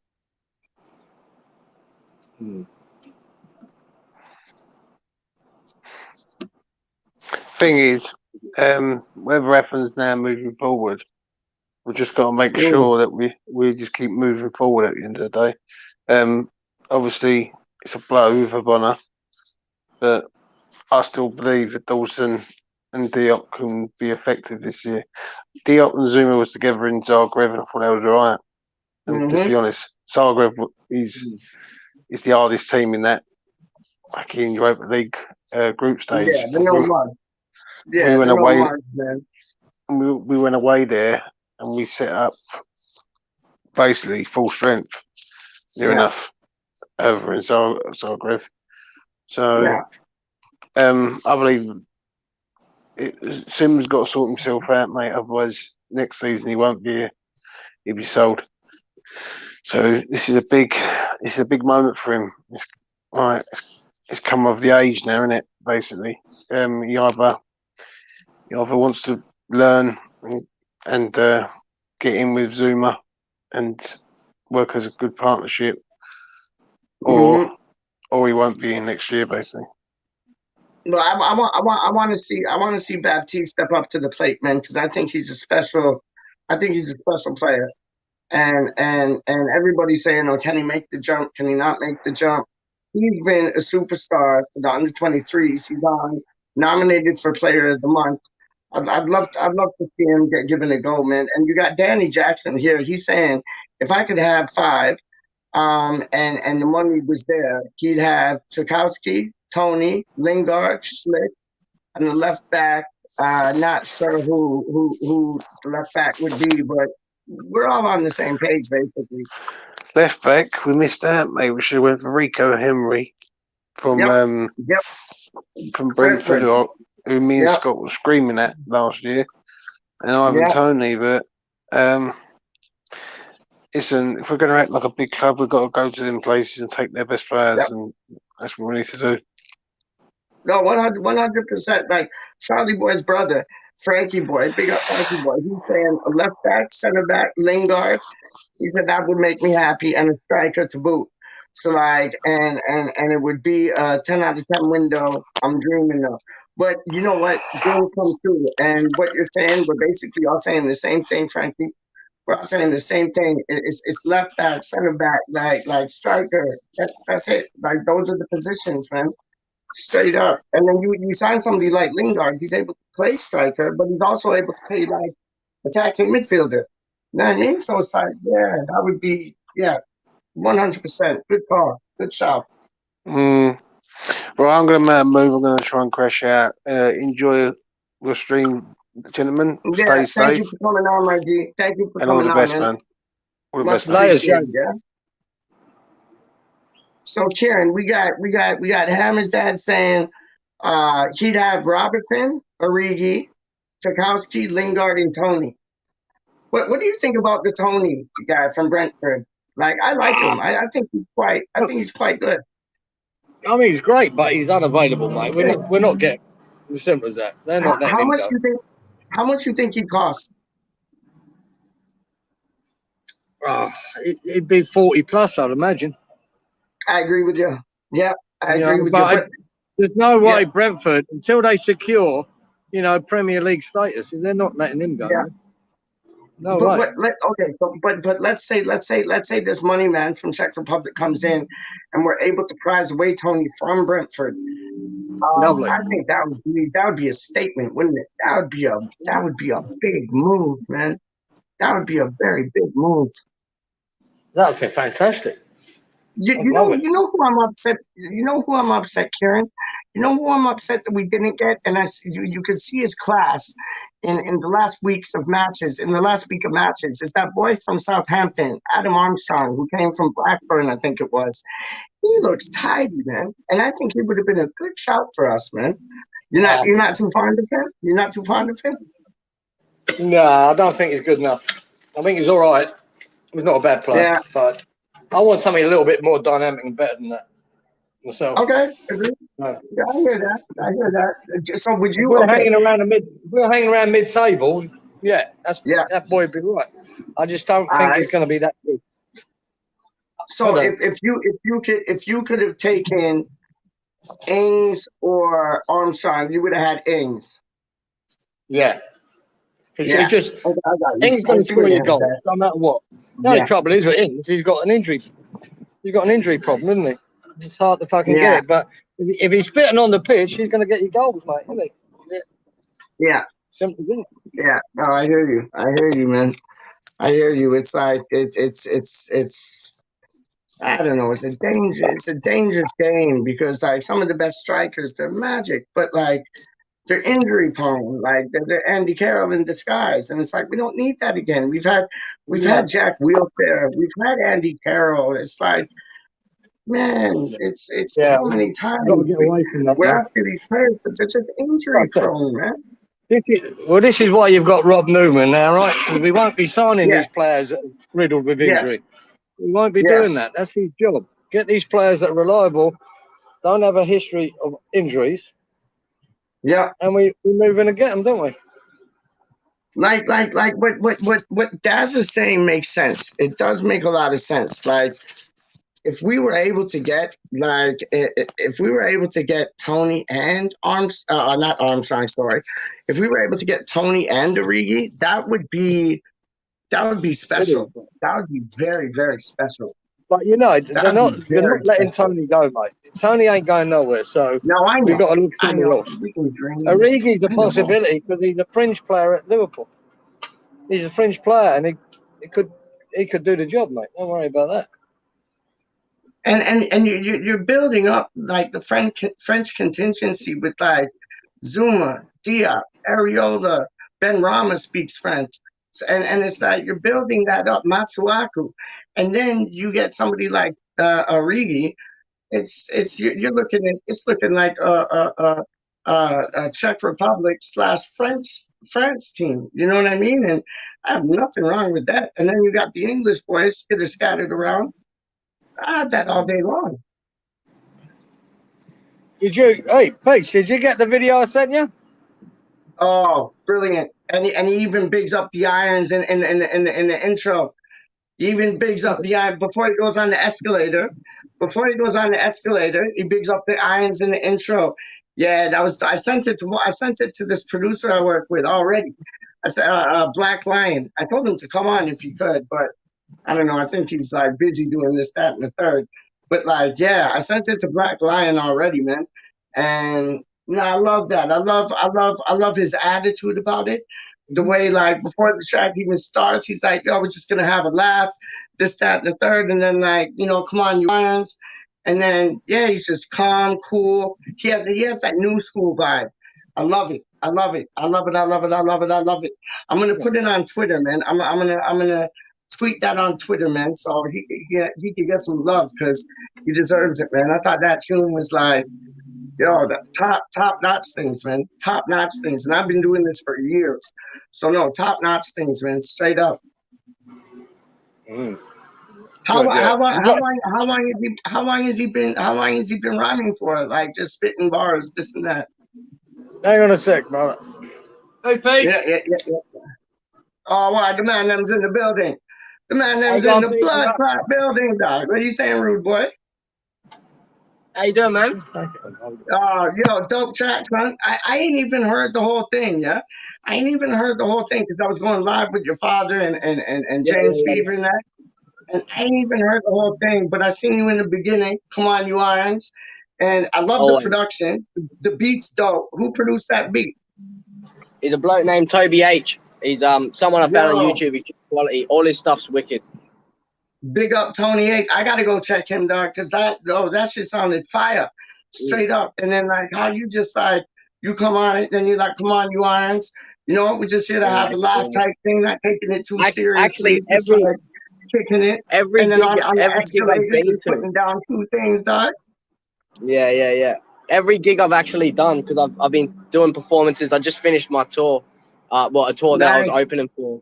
Thing is, whatever happens now moving forward, we've just got to make sure that we just keep moving forward at the end of the day. Obviously, it's a blow for Bonner, but I still believe that Dawson and Diop can be effective this year. Diop and Zuma was together in Zagreb, and I thought that was right. And to be honest, Zagreb is the hardest team in that back in Europa League group stage. Yeah, they're no mud. Yeah, we went they're away. no mud, man. We went away there and we set up basically full strength near enough over in Zagreb. So I believe Sim's got to sort himself out, mate. Otherwise, next season he won't be here. He'll be sold. So this is a big moment for him. It's come of the age now, isn't it? Basically, he either wants to learn and get in with Zuma and work as a good partnership, or he won't be in next year, basically. No, I want to see Baptiste step up to the plate, man, because I think he's a special player, and everybody's saying, "Oh, can he make the jump? Can he not make the jump?" He's been a superstar for the under-23s. He's on nominated for Player of the Month. I'd love to see him get given a go, man. And you got Danny Jackson here. He's saying if I could have five, and the money was there, he'd have Tchaikovsky, Tony, Lingard, Schlick, and the left back. Not sure who the left back would be, but we're all on the same page basically. Left back, we missed out, mate. We should have went for Rico Henry from Brentford, who me and Scott were screaming at last year, and Ivan Toney. But listen, if we're going to act like a big club, we've got to go to them places and take their best players, and that's what we need to do. No, 100%. Like Charlie Boy's brother, Frankie Boy, big up Frankie Boy. He's saying a left back, center back, Lingard. He said that would make me happy, and a striker to boot. So like, and it would be a 10 out of 10 window. I'm dreaming though. But you know what? Dreams come true. And what you're saying, we're basically all saying the same thing, Frankie. We're all saying the same thing. It's left back, center back, like striker. That's it. Like those are the positions, man. Straight up. And then you sign somebody like Lingard. He's able to play striker, but he's also able to play like attacking midfielder. You know what I mean? So it's like, yeah, that would be 100%. Good call. Good shot. Right, I'm going to move. I'm going to try and crash out. Enjoy the stream, gentlemen. Yeah, Stay thank safe. you for coming on, my G. Thank you for And all coming the on, best, man. All the Much best, man. appreciated, yeah. So Kieran, we got Hammer's dad saying he'd have Robertson, Origi, Tarkowski, Lingard, and Tony. What do you think about the Tony guy from Brentford? Like, I like him. I think he's quite good. I mean, he's great, but he's unavailable, mate. We're not getting as simple as that. They're not letting How him much go. you think? How much you think he costs? It'd be 40 plus, I'd imagine. I agree with you. Yeah, I agree with you. But there's no way Brentford, until they secure, Premier League status, they're not letting him go. Yeah. No way. But let's say this money man from Czech Republic comes in, and we're able to prize away Tony from Brentford. Lovely. I think that would be a statement, wouldn't it? That would be a big move, man. That would be a very big move. That would be fantastic. You know who I'm upset. You know who I'm upset, Kieran. You know who I'm upset that we didn't get, and you could see his class in the last weeks of matches. In the last week of matches, is that boy from Southampton, Adam Armstrong, who came from Blackburn, I think it was. He looks tidy, man, and I think he would have been a good shout for us, man. You're not too fond of him. You're not too fond of him. No, I don't think he's good enough. I think he's all right. He's not a bad player, but I want something a little bit more dynamic and better than that myself. Okay, agree. No. Yeah, I hear that. So would you? If we're hanging around mid-table, that boy would be right. I just don't think he's going to be that good. So if you could have taken Ings or Armstrong, you would have had Ings. Yeah. Yeah. Ings going to score your goal, no matter what. The only trouble is with Ings, he's got an injury. He's got an injury problem, isn't he? It's hard to fucking get it. But if he's fitting on the pitch, he's going to get you goals, mate, isn't he? Yeah. Simple, isn't it? Yeah. No, I hear you, man. I hear you. It's like it's. I don't know. It's a dangerous game because like some of the best strikers, they're magic, but like they're injury prone. Like they're Andy Carroll in disguise, and it's like we don't need that again. We've had Jack Wheelchair, we've had Andy Carroll. It's like, man, it's so many times we're after these players, but they're just injury prone, man. This is why you've got Rob Newman now, right? Because we won't be signing these players that are riddled with injury. We won't be doing that. That's his job. Get these players that are reliable, don't have a history of injuries. Yeah. And we move in and get them, don't we? Like what Daz is saying makes sense. It does make a lot of sense. Like if we were able to get Tony and not Armstrong, sorry. If we were able to get Tony and Origi, that would be special. That would be very, very special. But they're not letting Tony go, mate. Tony ain't going nowhere. So we've got to look somewhere else. Origi's a possibility because he's a fringe player at Liverpool. He's a fringe player, and he could do the job, mate. Don't worry about that. And you're building up like the French contingency with like Zuma, Diop, Areola, Ben Rama speaks French. And it's like you're building that up, Matsuaku, and then you get somebody like Origi. You're looking at looking like a Czech Republic / France team. You know what I mean? And I have nothing wrong with that. And then you got the English boys that are scattered around. I have that all day long. Did you? Hey, Peach, did you get the video I sent you? Oh, brilliant! And he even bigs up the irons in the intro. He even bigs up the iron before he goes on the escalator. Before he goes on the escalator, he bigs up the irons in the intro. Yeah, that was. I sent it to this producer I work with already. I said, Black Lion. I told him to come on if he could, but I don't know. I think he's like busy doing this, that, and the third. But like, yeah, I sent it to Black Lion already, man. And no, I love that. I love his attitude about it. The way, like, before the track even starts, he's like, "Yo, we're just gonna have a laugh, this, that, and the third." And then, like, come on, you irons. And then, yeah, he's just calm, cool. He has that new school vibe. I love it. I love it. I love it. I love it. I love it. I love it. I'm gonna put it on Twitter, man. I'm gonna tweet that on Twitter, man. So he can get some love because he deserves it, man. I thought that tune was like, yo, the top notch things, man. Top notch things. And I've been doing this for years. So no, top notch things, man. Straight up. How long has he been rhyming for? Like just spitting bars, this and that. Hang on a sec, brother. Hey, Pete. Yeah. Oh, wow, the man them's in the building. The man them's in the blood clot building, dog. What are you saying, rude boy? How you doing, man? Yo, dope tracks, man. I ain't even heard the whole thing, yeah? I ain't even heard the whole thing because I was going live with your father and James Fever and that. And I ain't even heard the whole thing, but I seen you in the beginning. Come on, you irons. And I love the production. The beat's dope. Who produced that beat? He's a bloke named Toby H. He's someone I found on YouTube. He's quality. All his stuff's wicked. Big up Tony H. I gotta go check him, dog, because that shit sounded fire. Straight up. And then like how you just like you come on it, then you're like, come on, you irons. We're just here to have a laugh type thing, not taking it too seriously. Actually, like kicking it. And then on the escalator, you're putting down two things, dog. Yeah. Every gig I've actually done, because I've been doing performances. I just finished my tour. A tour that I was opening for.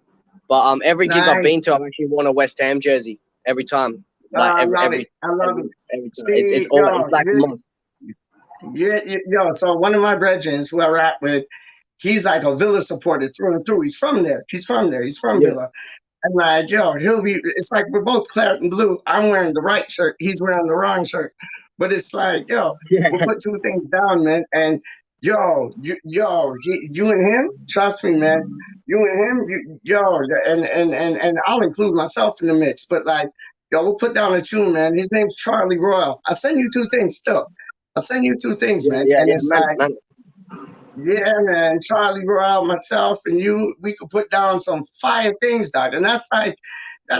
But every gig I've been to, I've actually worn a West Ham jersey every time. Like I love it. Every time. It's always like a month. Yeah. So one of my brethren who I rap with, he's like a Villa supporter through and through. He's from there. He's from Villa. And like, yo, it's like we're both claret and blue. I'm wearing the right shirt. He's wearing the wrong shirt. But it's like, yo, we'll put two things down, man. And you and him, trust me, man. You and him, and I'll include myself in the mix. But like, yo, we'll put down a tune, man. His name's Charlie Royal. I'll send you two things still. I'll send you two things, man. Yeah, man, Charlie Royal, myself, and you, we could put down some fire things, dog. And that's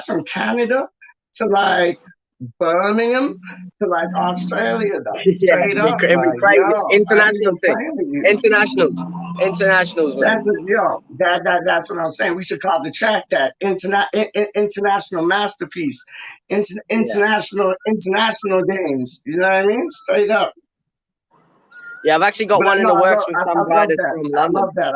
from Canada to like Birmingham to like Australia, dog. Straight up. International thing. Internationals, man. That's what I'm saying. We should call the track that international masterpiece. International games. You know what I mean? Straight up. Yeah, I've actually got one in the works with some guy that's from London. I love that,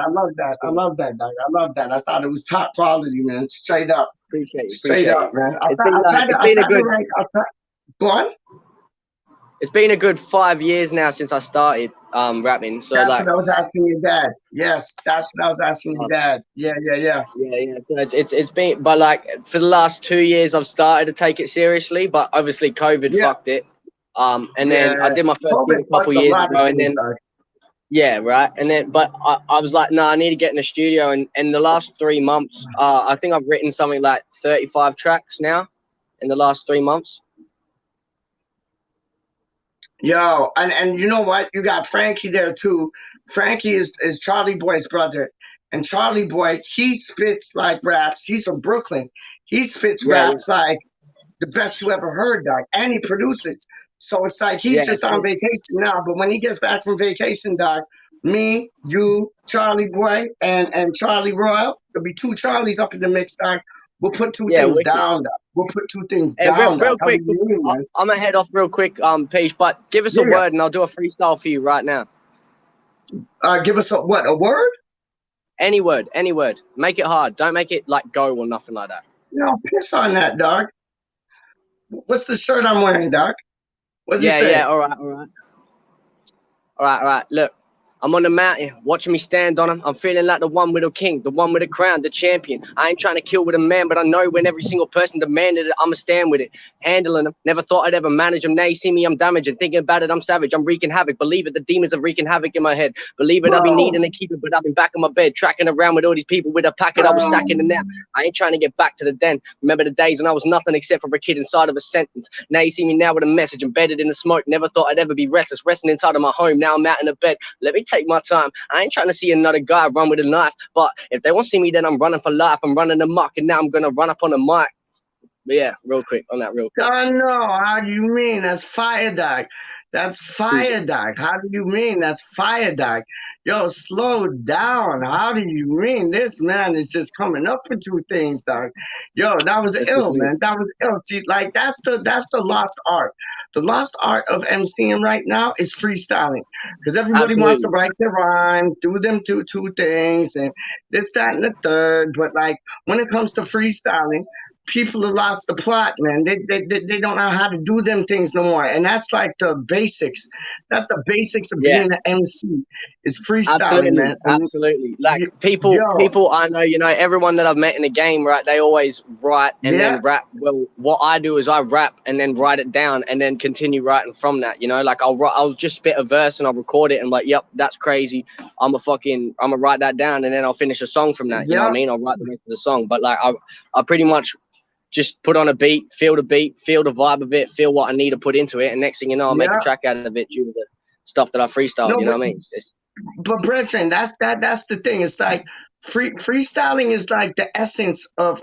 dog. I love that. I thought it was top quality, man. Straight up. Appreciate up, it. man. Go on. It's been a good 5 years now since I started rapping. So that's like, what I was asking your dad. Yes, that's what I was asking your dad. Yeah. So it's been, but like for the last 2 years, I've started to take it seriously. But obviously, COVID fucked it. And then I did my first gig a couple years ago, and then but I was like, no, I need to get in the studio. And in the last 3 months, I think I've written something like 35 tracks now in the last 3 months. Yo, and you know what? You got Frankie there too. Frankie is Charlie Boy's brother. And Charlie Boy, he spits like raps. He's from Brooklyn. He spits raps like the best you ever heard, dog. And he produces. So it's like he's just on vacation now. But when he gets back from vacation, dog, me, you, Charlie Boy, and Charlie Royal, there'll be two Charlies up in the mix, dog. We'll put two things down, dog. We'll put two things down. Real quick, I'm gonna head off real quick, Paige, but give us a word and I'll do a freestyle for you right now. Give us a word? Any word. Make it hard. Don't make it like go or nothing like that. No, piss on that, dog. What's the shirt I'm wearing, dog? What's it say? All right. All right. Look, I'm on the mountain, watching me stand on him. I'm feeling like the one with a king, the one with a crown, the champion. I ain't trying to kill with a man, but I know when every single person demanded it, I'ma stand with it. Handling them, never thought I'd ever manage them. Now you see me, I'm damaging. Thinking about it, I'm savage. I'm wreaking havoc. Believe it, the demons are wreaking havoc in my head. Believe it, I've been needing to keep it, but I've been back in my bed, tracking around with all these people with a packet. I was stacking the net. I ain't trying to get back to the den. Remember the days when I was nothing except for a kid inside of a sentence. Now you see me now with a message embedded in the smoke. Never thought I'd ever be restless, resting inside of my home. Now I'm out in the bed. Let me take my time. I ain't trying to see another guy run with a knife, but if they won't see me, then I'm running for life. I'm running amok, and now I'm gonna run up on the mic. But yeah, real quick on that, real quick. Oh no, how do you mean? That's fire, dog. That's fire, dog. How do you mean? That's fire, dog. Yo, slow down. How do you mean? This man is just coming up for two things, dog. Yo, that was ill, man. That was ill. See, like that's the lost art. The lost art of MCing right now is freestyling. Because everybody wants to write their rhymes, do them two things, and this, that, and the third. But like when it comes to freestyling, people have lost the plot, man. They don't know how to do them things no more. And that's like the basics. That's the basics of being an MC is freestyling, man. And Absolutely. Like people I know, you know, everyone that I've met in the game, right, they always write and then rap. Well, what I do is I rap and then write it down and then continue writing from that, you know? Like I'll just spit a verse and I'll record it and like, yep, that's crazy. I'm gonna write that down and then I'll finish a song from that. You know what I mean? I'll write the rest of the song. But like I pretty much just put on a beat, feel the vibe of it, feel what I need to put into it, and next thing you know, I'll make a track out of it due to the stuff that I freestyle. You know what I mean? But Brethren, that's the thing. It's like freestyling is like the essence of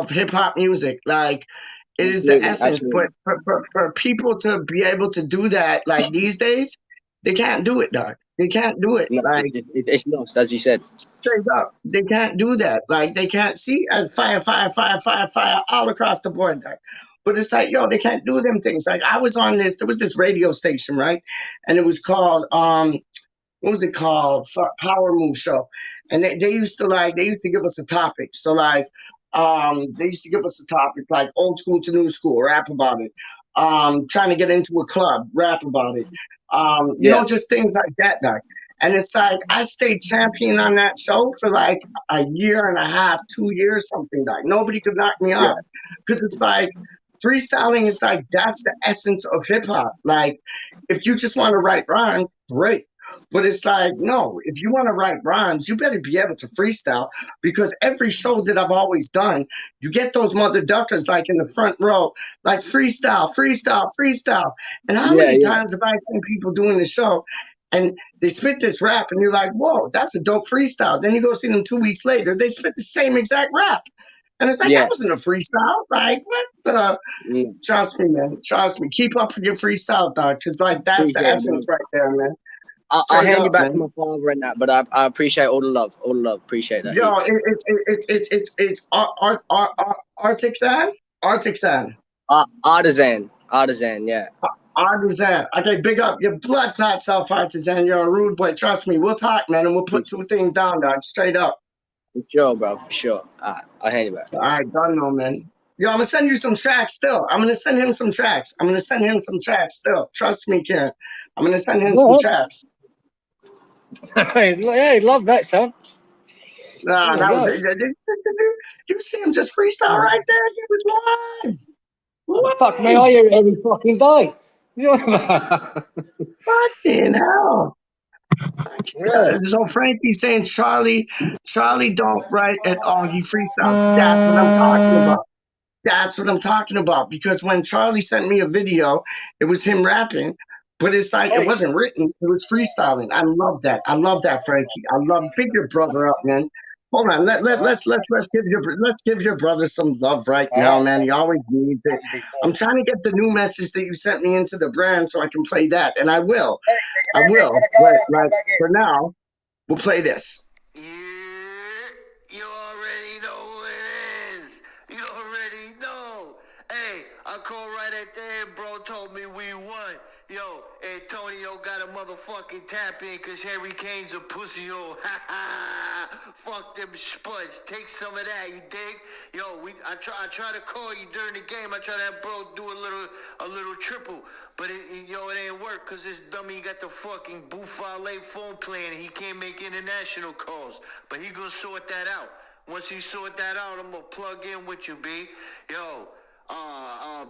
hip hop music. Like it is the essence. But for people to be able to do that, like these days, they can't do it, dog. They can't do it. No, like it's lost, as you said. Straight up, they can't do that. Like they can't see fire all across the board, dog. But it's like, yo, they can't do them things. Like I was on this. There was this radio station, right, and it was called what was it called? Power Move Show. And they used to give us a topic. So like they used to give us a topic like old school to new school, rap about it. Trying to get into a club, rap about it. You know, just things like that, like. And it's like I stayed champion on that show for like a year and a half, 2 years, something like. Nobody could knock me off. Because it's like freestyling is like that's the essence of hip hop. Like if you just want to write rhymes, great. But it's like, no, if you want to write rhymes, you better be able to freestyle because every show that I've always done, you get those mother duckers like in the front row, like freestyle. And how many times have I seen people doing the show and they spit this rap and you're like, whoa, that's a dope freestyle. Then you go see them 2 weeks later, they spit the same exact rap. And it's like, that wasn't a freestyle. Like, what the? Trust me, man. Trust me. Keep up with your freestyle, dog, because like that's the essence right there, man. I'll hand you back to my father and that, but I appreciate all the love. Appreciate that. Yo, it's Artisan? Artisan. Artisan, yeah. Artisan. Okay, big up your blood clot self, Artisan. You're a rude boy. Trust me. We'll talk, man, and we'll put two things down, dog. Straight up. For sure, bro. For sure. I'll hand you back. All right, done, no, man. Yo, I'm gonna send you some tracks still. I'm gonna send him some tracks still. Trust me, Karen. I'm gonna send him some tracks. Hey, love that, son. Nah, that was you see him just freestyle right there. He was live. Fuck me, I hear it every fucking day. Fucking hell. So Frankie's saying Charlie don't write at all. He freestyles. That's what I'm talking about. That's what I'm talking about. Because when Charlie sent me a video, it was him rapping, but it's like it wasn't written. It was freestyling. I love that. I love that, Frankie. I love pick your brother up, man. Hold on. Let's give your brother some love right now, man. He always needs it. I'm trying to get the new message that you sent me into the brand so I can play that, and I will. I will. But like for now, we'll play this. You already know who it is. You already know. Hey, I called right at there, bro. Told me we won. Yo, Antonio got a motherfucking tap in because Harry Kane's a pussy hole. Ha ha. Fuck them spuds. Take some of that, you dig? Yo, I try to call you during the game. I try to have bro do a little triple. But it ain't work because this dummy got the fucking Buffale phone plan and he can't make international calls. But he gonna sort that out. Once he sort that out, I'm gonna plug in with you, B. Yo,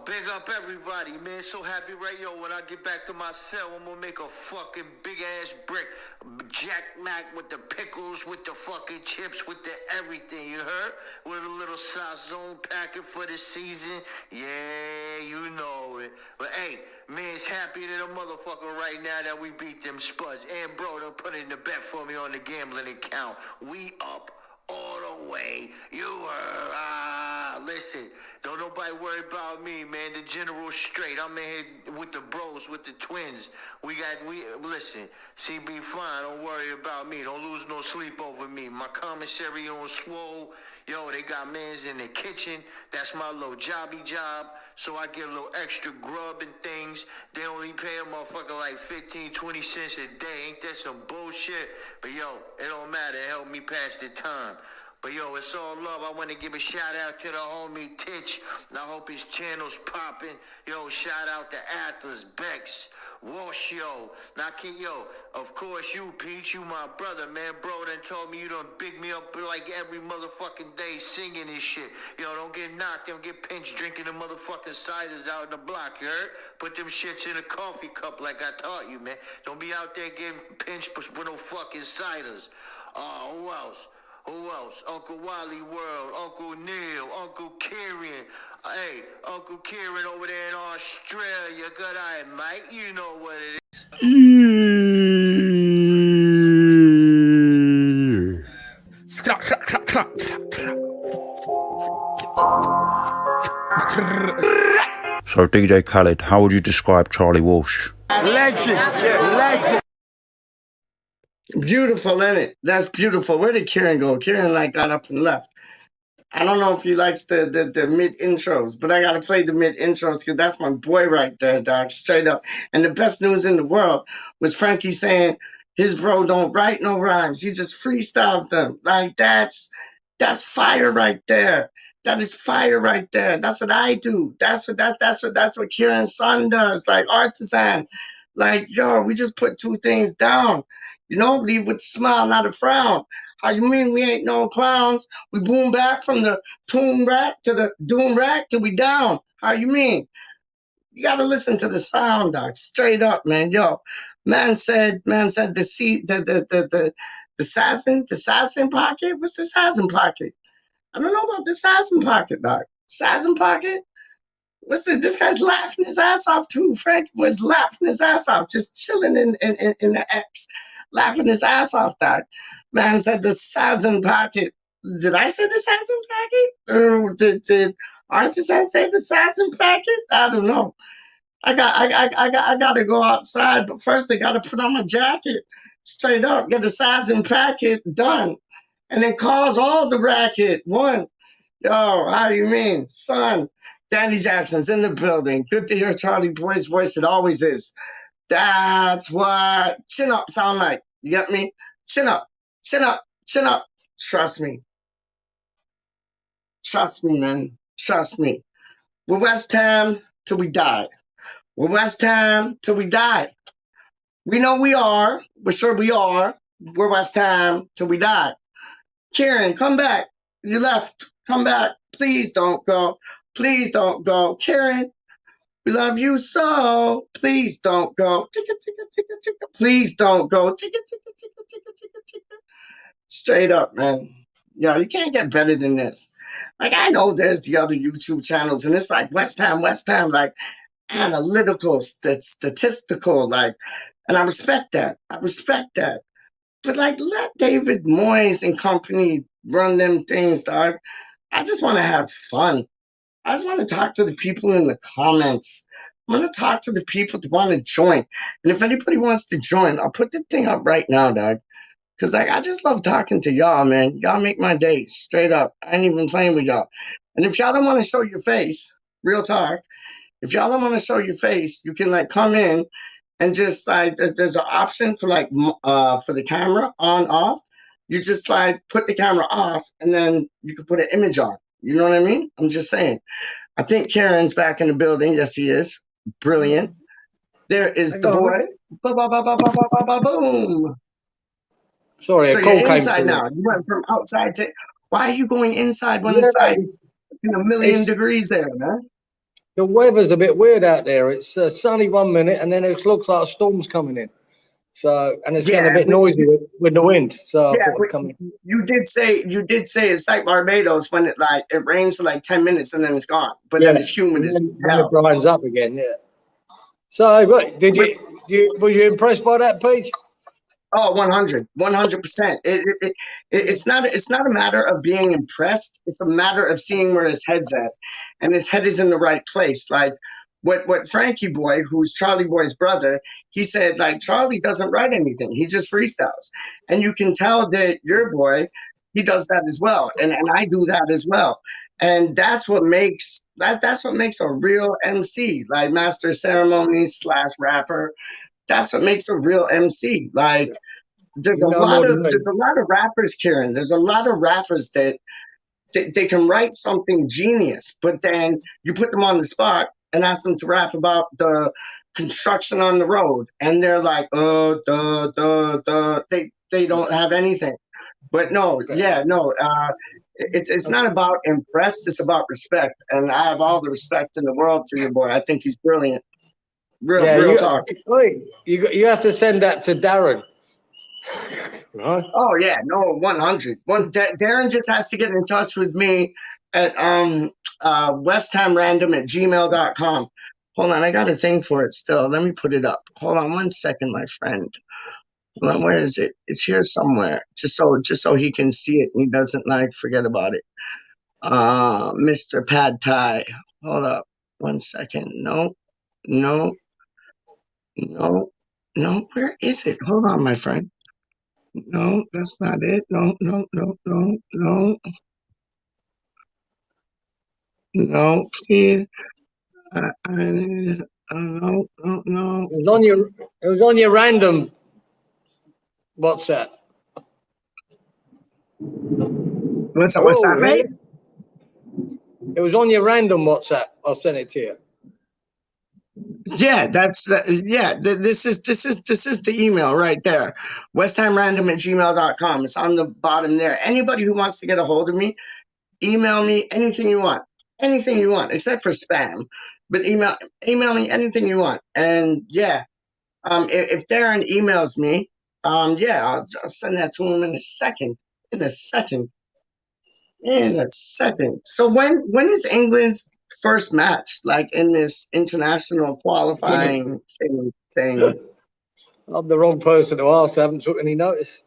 big up everybody, man. So happy, right? Yo, when I get back to my cell, I'm gonna make a fucking big ass brick Jack Mac with the pickles, with the fucking chips, with the everything, you heard? With a little sazon packet for the season. Yeah, you know it. But hey, man's happy to the motherfucker right now that we beat them spuds. And bro, they'll put in the bet for me on the gambling account. We up all the way. You heard? Listen, don't nobody worry about me, man. The general's straight. I'm in here with the bros, with the twins. Listen, CB fine. Don't worry about me. Don't lose no sleep over me. My commissary on swole. Yo, they got mans in the kitchen. That's my little jobby job. So I get a little extra grub and things. They only pay a motherfucker like 15, 20 cents a day. Ain't that some bullshit? But yo, it don't matter. It helped me pass the time. But yo, it's all love. I want to give a shout out to the homie Titch. And I hope his channel's popping. Yo, shout out to Atlas, Bex, Wash, yo. Now, of course you, Peach, you my brother, man. Bro done told me you done big me up like every motherfucking day singing this shit. Yo, don't get knocked, don't get pinched drinking the motherfucking ciders out in the block, you heard? Put them shits in a coffee cup like I taught you, man. Don't be out there getting pinched with no fucking ciders. Who else? Who else? Uncle Wally World, Uncle Neil, Uncle Kieran. Hey, Uncle Kieran over there in Australia. Good eye, mate. You know what it is. So, DJ Khaled, how would you describe Charlie Walsh? Legend. Legend. Beautiful, isn't it? That's beautiful. Where did Kieran go? Kieran got up and left. I don't know if he likes the mid intros, but I gotta play the mid intros because that's my boy right there, dog. Straight up. And the best news in the world was Frankie saying his bro don't write no rhymes. He just freestyles them. Like that's fire right there. That is fire right there. That's what I do. That's what Kieran's son does. Like artisan. Like, yo, we just put two things down. You know, leave with a smile, not a frown. How you mean we ain't no clowns? We boom back from the tomb rack to the doom rack till we down. How you mean? You gotta listen to the sound, doc. Straight up, man. Yo, man said the assassin pocket. What's the assassin pocket? I don't know about the assassin pocket, doc. Assassin pocket. This guy's laughing his ass off too. Frank was laughing his ass off, just chilling in the X, laughing his ass off. That man said the assassin pocket. Did I say the assassin packet? Or did Artisan say the assassin packet? I don't know. I gotta go outside, but first I gotta put on my jacket. Straight up, get the assassin packet done, and then cause all the racket. One, yo, how do you mean, son? Danny Jackson's in the building. Good to hear Charlie Boy's voice. It always is. That's what chin up sound like. You get me? Chin up, chin up, chin up. Trust me. Trust me, man. Trust me. We're West Ham till we die. We're West Ham till we die. We know we are. We're sure we are. We're West Ham till we die. Kieran, come back. You left. Come back. Please don't go. Please don't go. Karen, we love you so. Please don't go. Ticka, ticka, ticka, ticka. Please don't go. Ticka, ticka, ticka, ticka, ticka, ticka. Straight up, man. Yo, you can't get better than this. Like, I know there's the other YouTube channels, and it's like West Ham, like analytical, statistical, like, and I respect that. I respect that. But, like, let David Moyes and company run them things, dog. I just want to have fun. I just want to talk to the people in the comments. I want to talk to the people that want to join. And if anybody wants to join, I'll put the thing up right now, dog. Because I just love talking to y'all, man. Y'all make my day, straight up. I ain't even playing with y'all. And if y'all don't want to show your face, real talk, if y'all don't want to show your face, you can, like, come in and just like there's an option for like for the camera on off. You just like put the camera off, and then you can put an image on. You know what I mean? I'm just saying. I think Karen's back in the building. Yes, he is. Brilliant. There is the boy. Boom. Sorry, So a call you're came inside through. now. You went from outside to. Why are you going inside when Yeah, it's like in a million it's, degrees there, man? the weather's a bit weird out there. It's sunny 1 minute, and then it looks like a storm's coming in. So, and it's getting a Yeah, bit noisy with the wind. So I yeah. thought I'd come in. You did say it's like Barbados when it rains for like 10 minutes and then it's gone, but Yeah, then it's humid and as then it hell. dries up again. Yeah. So, what did were you impressed by that, Pete? Oh, 100%. It's not a matter of being impressed. It's a matter of seeing where his head's at, and his head is in the right place. Like what Frankie Boy, who's Charlie Boy's brother, he said like Charlie doesn't write anything. He just freestyles, and you can tell that your boy, he does that as well, and I do that as well. And that's what makes that's what makes a real MC, like master of ceremonies / rapper. That's what makes a real MC. Like there's You a know more lot than of me. rappers, Kieran. There's a lot of rappers that they can write something genius, but then you put them on the spot and ask them to rap about the construction on the road, and they're like, they don't have anything. But no, yeah, no, it's not about impressed. It's about respect, and I have all the respect in the world for your boy. I think he's brilliant. Real talk. Wait, you have to send that to Darren. Right? Oh yeah, no, 100. Darren just has to get in touch with me at WeStHaMRaNdoM@gmail.com. Hold on, I got a thing for it still. Let me put it up. Hold on 1 second, my friend. Hold on, where is it? It's here somewhere. Just so he can see it and he doesn't like forget about it. Mr. Pad Thai. Hold up 1 second. No. Where is it? Hold on, my friend. No, that's not it. No. No, please. No. It was on your random WhatsApp. What's that, mate? It was on your random WhatsApp. I'll send it to you. Yeah, this is the email right there. WeStHaMRaNdoM@gmail.com. It's on the bottom there. Anybody who wants to get a hold of me, email me anything you want. Anything you want, except for spam. But email me anything you want. And yeah, if Darren emails me, I'll send that to him in a second. So when is England's first match, like in this international qualifying thing? I'm the wrong person to ask. I haven't took any notice.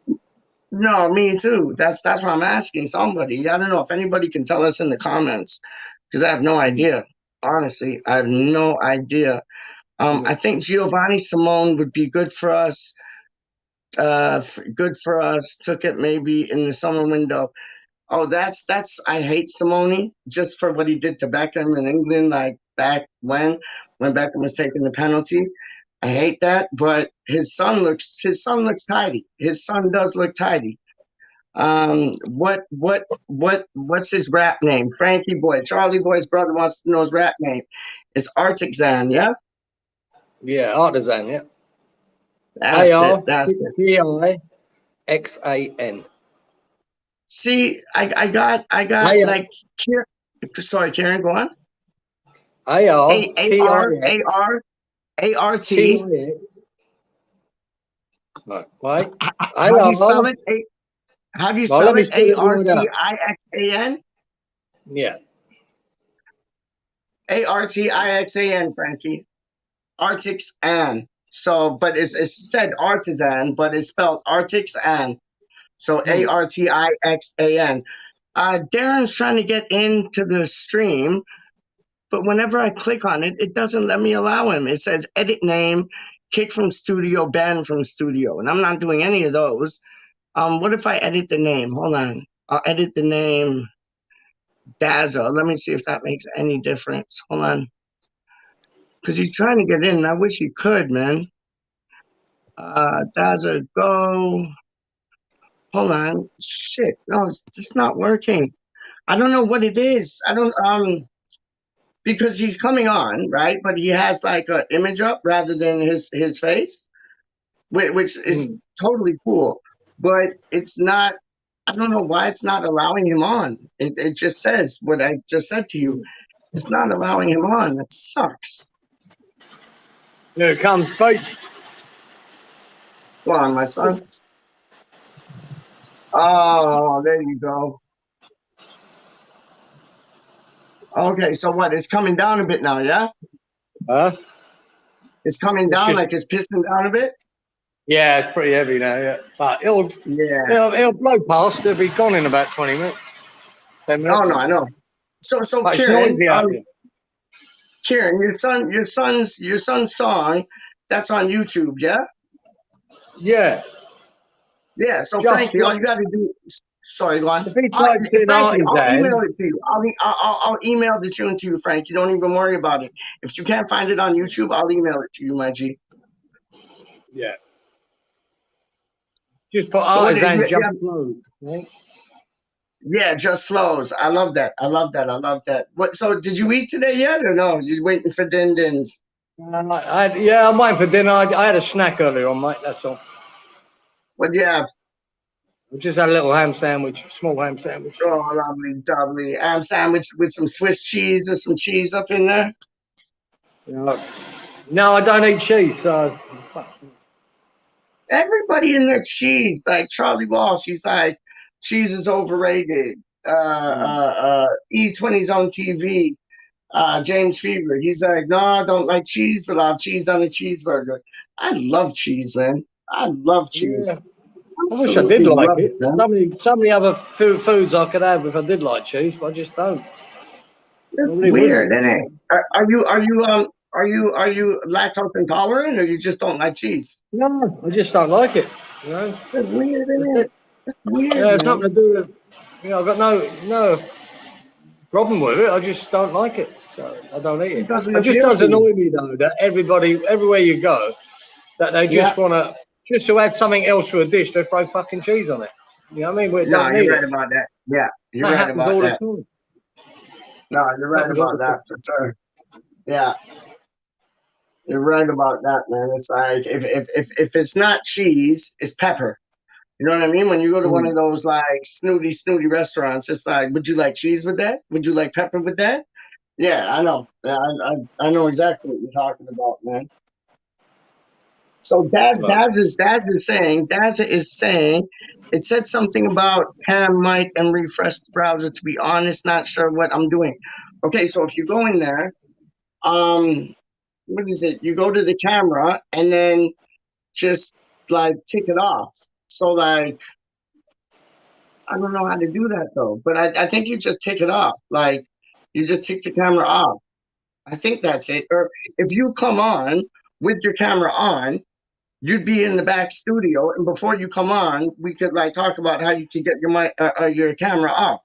No, me too. That's why I'm asking somebody. I don't know if anybody can tell us in the comments, because I have no idea. Honestly, I have no idea. I think Giovanni Simone would be good for us. Good for us. Took it maybe in the summer window. Oh, that's I hate Simone just for what he did to Beckham in England, like back when Beckham was taking the penalty. I hate that, but his son looks tidy. His son does look tidy. What's his rap name? Frankie Boy, Charlie Boy's brother wants to know his rap name. It's Artixan, yeah? Yeah, Artisan, yeah. That's it. ARTIXAN. See, I got like sorry, Karen, go on. ART. Right. How do you spell it? How do you spell it? ARTIXAN? Yeah. ARTIXAN, Frankie. Artixan. So, but it's said artisan, but it's spelled Artixan. So ARTIXAN. Darren's trying to get into the stream, but whenever I click on it, it doesn't let me allow him. It says edit name, kick from studio, ban from studio, and I'm not doing any of those. What if I edit the name? Hold on. I'll edit the name Dazzle. Let me see if that makes any difference. Hold on. Because he's trying to get in. I wish he could, man. Dazzler, go. Hold on. Shit. No, it's just not working. I don't know what it is. I don't, because he's coming on, right? But he has like an image up rather than his face, which is totally cool. But it's not, I don't know why it's not allowing him on. It just says what I just said to you. It's not allowing him on. That sucks. Here it comes, Bates. Go on, my son. Oh, there you go. Okay, so what? It's coming down a bit now, yeah? It's coming down, like it's pissing down a bit? Yeah, it's pretty heavy now, yeah. But it'll blow past. It'll be gone in about 20 minutes. 10 minutes. Oh no, I know. So But it's Kieran, noisy out here. Kieran, your son's song, that's on YouTube, yeah? Yeah. Yeah, so Just Frankie, all you gotta do, sorry, go on. If he types in Frankie, I'll Artisan, email it to you. I'll email the tune to you, Frank. You don't even worry about it. If you can't find it on YouTube, I'll email it to you, my G. yeah. Just put So Artisan Jump Flows, right? Yeah, just flows. I love that. I love that. I love that. What? So, did you eat today yet, or no? You waiting for din-dins? Yeah, I'm waiting for dinner. I had a snack earlier on, mate. That's all. What do you have? I just had a little ham sandwich, small ham sandwich. Oh, lovely, lovely. Ham sandwich with some Swiss cheese or some cheese up in there. No, I don't eat cheese, so. Everybody in their cheese, like Charlie Walsh, he's like, cheese is overrated. E20's on TV. James Fever, he's like, no, I don't like cheese, but I'll have cheese on a cheeseburger. I love cheese, man. I love cheese. Yeah. I wish I did like it. So many other foods I could have if I did like cheese, but I just don't. It's weird, isn't it? Are you lactose intolerant, or you just don't like cheese? No, I just don't like it. You know, it's weird, isn't it? It's weird. Yeah, it's nothing to do with. I've got no problem with it. I just don't like it, so I don't eat it. It just does annoy me though that everybody, everywhere you go, that they just want to. Just to add something else to a dish, they throw fucking cheese on it. You know what I mean? No, you're right about that. Yeah, you're right about that. No, you're right about that for sure. Yeah, you're right about that, man. It's like if it's not cheese, it's pepper. You know what I mean? When you go to one of those like snooty restaurants, it's like, would you like cheese with that? Would you like pepper with that? Yeah, I know. I know exactly what you're talking about, man. So Daz is saying it said something about Cam mic and refresh the browser. To be honest, not sure what I'm doing. Okay, so if you go in there, what is it? You go to the camera and then just like tick it off. So like, I don't know how to do that though, but I think you just tick it off. Like you just tick the camera off. I think that's it. Or if you come on with your camera on, you'd be in the back studio, and before you come on, we could like talk about how you could get your mic, your camera off.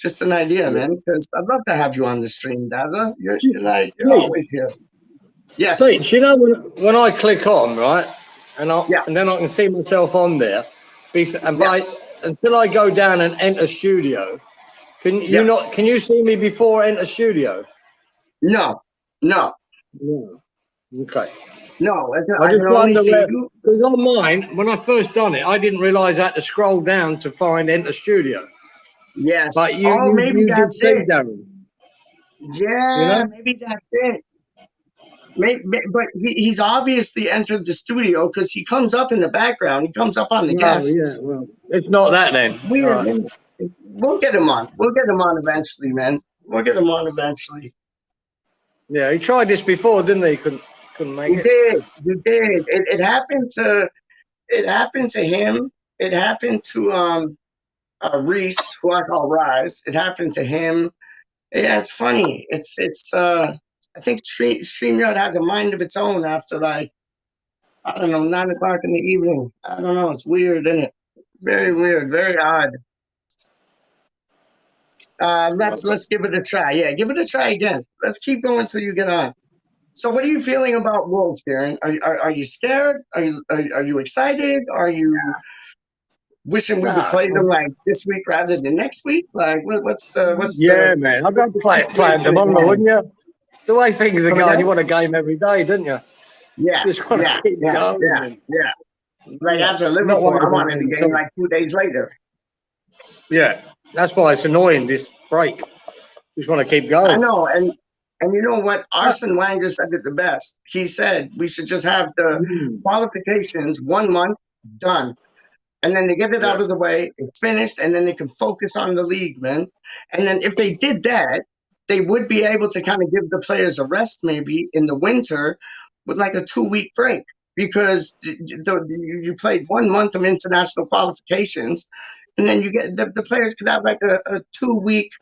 Just an idea, man. Because I'd love to have you on the stream, Daza. You're always here. Yes. Pete, you know when I click on right, and then I can see myself on there, until I go down and enter studio. Can you not? Can you see me before I enter studio? No. Okay. No, I just wonder because on mine, when I first done it, I didn't realise I had to scroll down to find enter studio. Yes. But maybe that's it. Darren. Yeah, maybe that's it. But he's obviously entered the studio because he comes up in the background. He comes up on the guests. Yeah, well, it's not that then. Weird. We'll get him on. We'll get him on eventually, man. We'll get him on eventually. Yeah, he tried this before, didn't he? Couldn't make it. He did. It happened to him. It happened to Reese, who I call Rise. It happened to him. Yeah, it's funny. It's I think StreamYard has a mind of its own after like, I don't know, 9 o'clock in the evening. I don't know. It's weird, isn't it? Very weird, very odd. Let's give it a try. Yeah, give it a try again. Let's keep going till you get on. So what are you feeling about Wolves, Darren? Are you scared? Are you excited? Are you wishing we would play them like this week rather than next week? Like what's Yeah, man. I'd go play them tomorrow, wouldn't you? The way things are going, you want a game every day, don't you? Yeah, Just want to keep going. yeah. Like after Not Liverpool, worried I about wanted the winning. game like 2 days later. Yeah, that's why it's annoying, this break. Just want to keep I going. know, and you know what? Arsene Wenger said it the best. He said we should just have the qualifications 1 month done, and then they get it out of the way, it's finished, and then they can focus on the league, man. And then if they did that, they would be able to kind of give the players a rest maybe in the winter with like a 2-week break, because you played 1 month of international qualifications, and then you get the players could have like a 2-week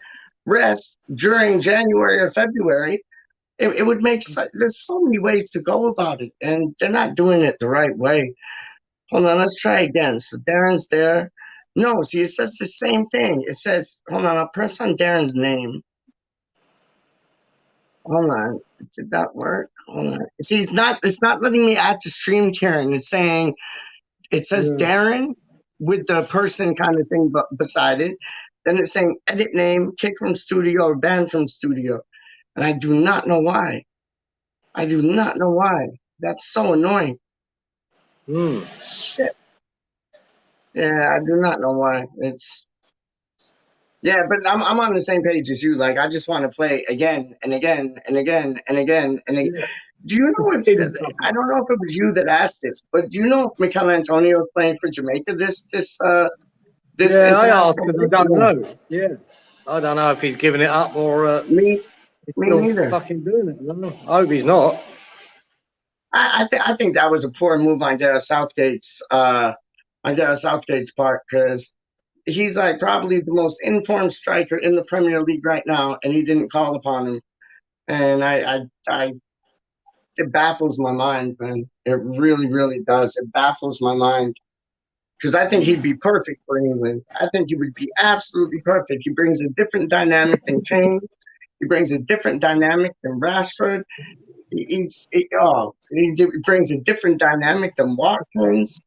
rest during January or February. It would make there's so many ways to go about it, and they're not doing it the right way. Hold on, let's try again. So Darren's there. No, see, it says the same thing. It says, hold on, I'll press on Darren's name. Hold on, did that work? Hold on. See, it's not letting me add to stream, Karen. It's saying, it says Darren with the person kind of thing beside it. Then it's saying edit name, kick from studio, or ban from studio. And I do not know why. I do not know why. That's so annoying. Shit. Yeah, I do not know why. Yeah, but I'm on the same page as you. Like, I just want to play again and again and again and again and again. Do you know if I don't know if it was you that asked this, but do you know if Mikel Antonio is playing for Jamaica this Yeah, I asked international? because I don't know. Yeah, I don't know if he's giving it up or me still neither. fucking doing it. I don't know. I hope he's not. I think that was a poor move on Gareth Southgate's part, because he's like probably the most informed striker in the Premier League right now, and he didn't call upon him. And it baffles my mind, man. It really, really does. It baffles my mind, because I think he'd be perfect for England. I think he would be absolutely perfect. He brings a different dynamic than Kane. He brings a different dynamic than Rashford. He brings a different dynamic than Watkins.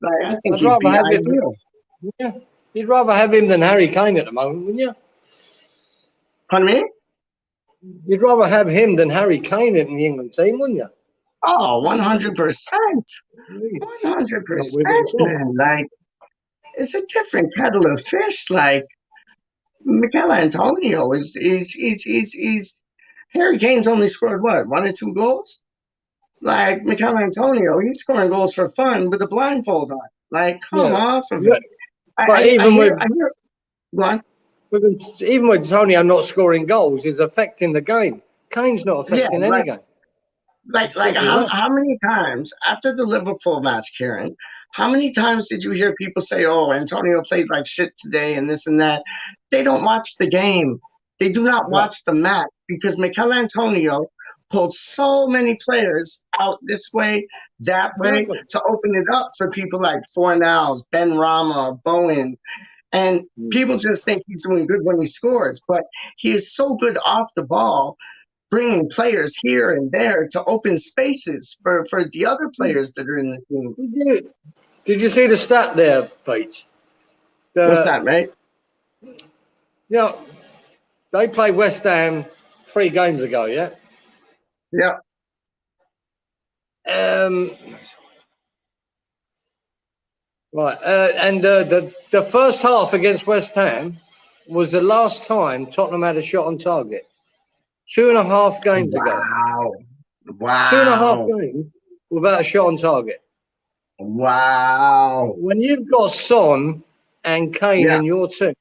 Like, I think I'd he'd rather be have ideal. him. Yeah, you'd rather have him than Harry Kane at the moment, wouldn't you? Pardon me? You'd rather have him than Harry Kane in the England team, wouldn't you? Oh, 100%. 100%, man. Like, it's a different kettle of fish. Like, Mikel Antonio he's Harry Kane's only scored what, 1 or 2 goals? Like, Mikel Antonio, he's scoring goals for fun with a blindfold on. Like, come off of it. But even with Antonio not scoring goals is affecting the game. Kane's not affecting any game. Like how many times after the Liverpool match, Kieran, how many times did you hear people say, oh, Antonio played like shit today and this and that? They don't watch the game. They do not watch the match, because Mikel Antonio pulled so many players out this way, that way, to open it up for people like Fornals, Ben Rama, Bowen. And people just think he's doing good when he scores, but he is so good off the ball, bringing players here and there to open spaces for the other players that are in the team. Did you see the stat there, Pete? What's that, mate? Yeah, they played West Ham 3 games ago, yeah? Yeah. Right, and the first half against West Ham was the last time Tottenham had a shot on target. 2.5 games ago. Wow. 2.5 games without a shot on target. Wow. When you've got Son and Kane in your team,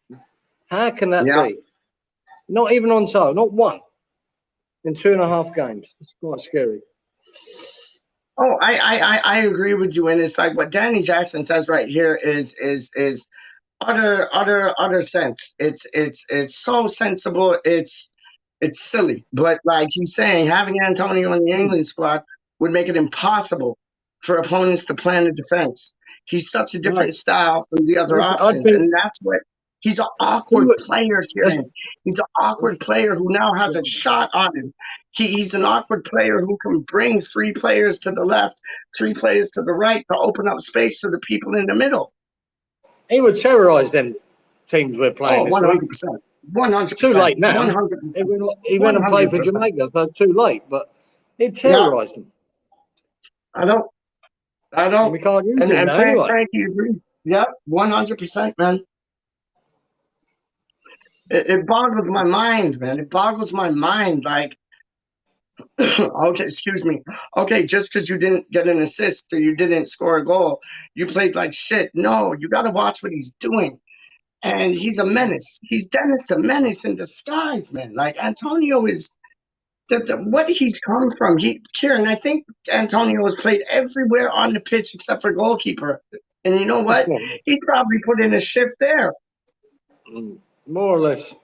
how can that be? Not even on target, not one in 2.5 games. It's quite scary. Oh, I agree with you, and it's like what Danny Jackson says right here is utter sense. It's so sensible. It's silly, but like he's saying, having Antonio in the England squad would make it impossible for opponents to plan a defense. He's such a different style from the other options, and that's what He's an awkward player, Kieran. He's an awkward player who now has a shot on him. He's an awkward player who can bring 3 players to the left, 3 players to the right to open up space for the people in the middle. He would terrorise them teams we're playing this 100%. week. 100%. Too late now. 100%. He went and played for Jamaica, so too late. But he'd terrorise them. I don't. And we can't use him now anyway. Frankie agrees. Yep, 100%, man. It boggles my mind, man. It boggles my mind. Like, okay, excuse me. Okay, just because you didn't get an assist or you didn't score a goal, you played like shit. No, you got to watch what he's doing. And he's a menace. He's Dennis the Menace in disguise, man. Like, Antonio is what he's come from. Kieran, I think Antonio has played everywhere on the pitch except for goalkeeper. And you know what? He probably put in a shift there. More or less.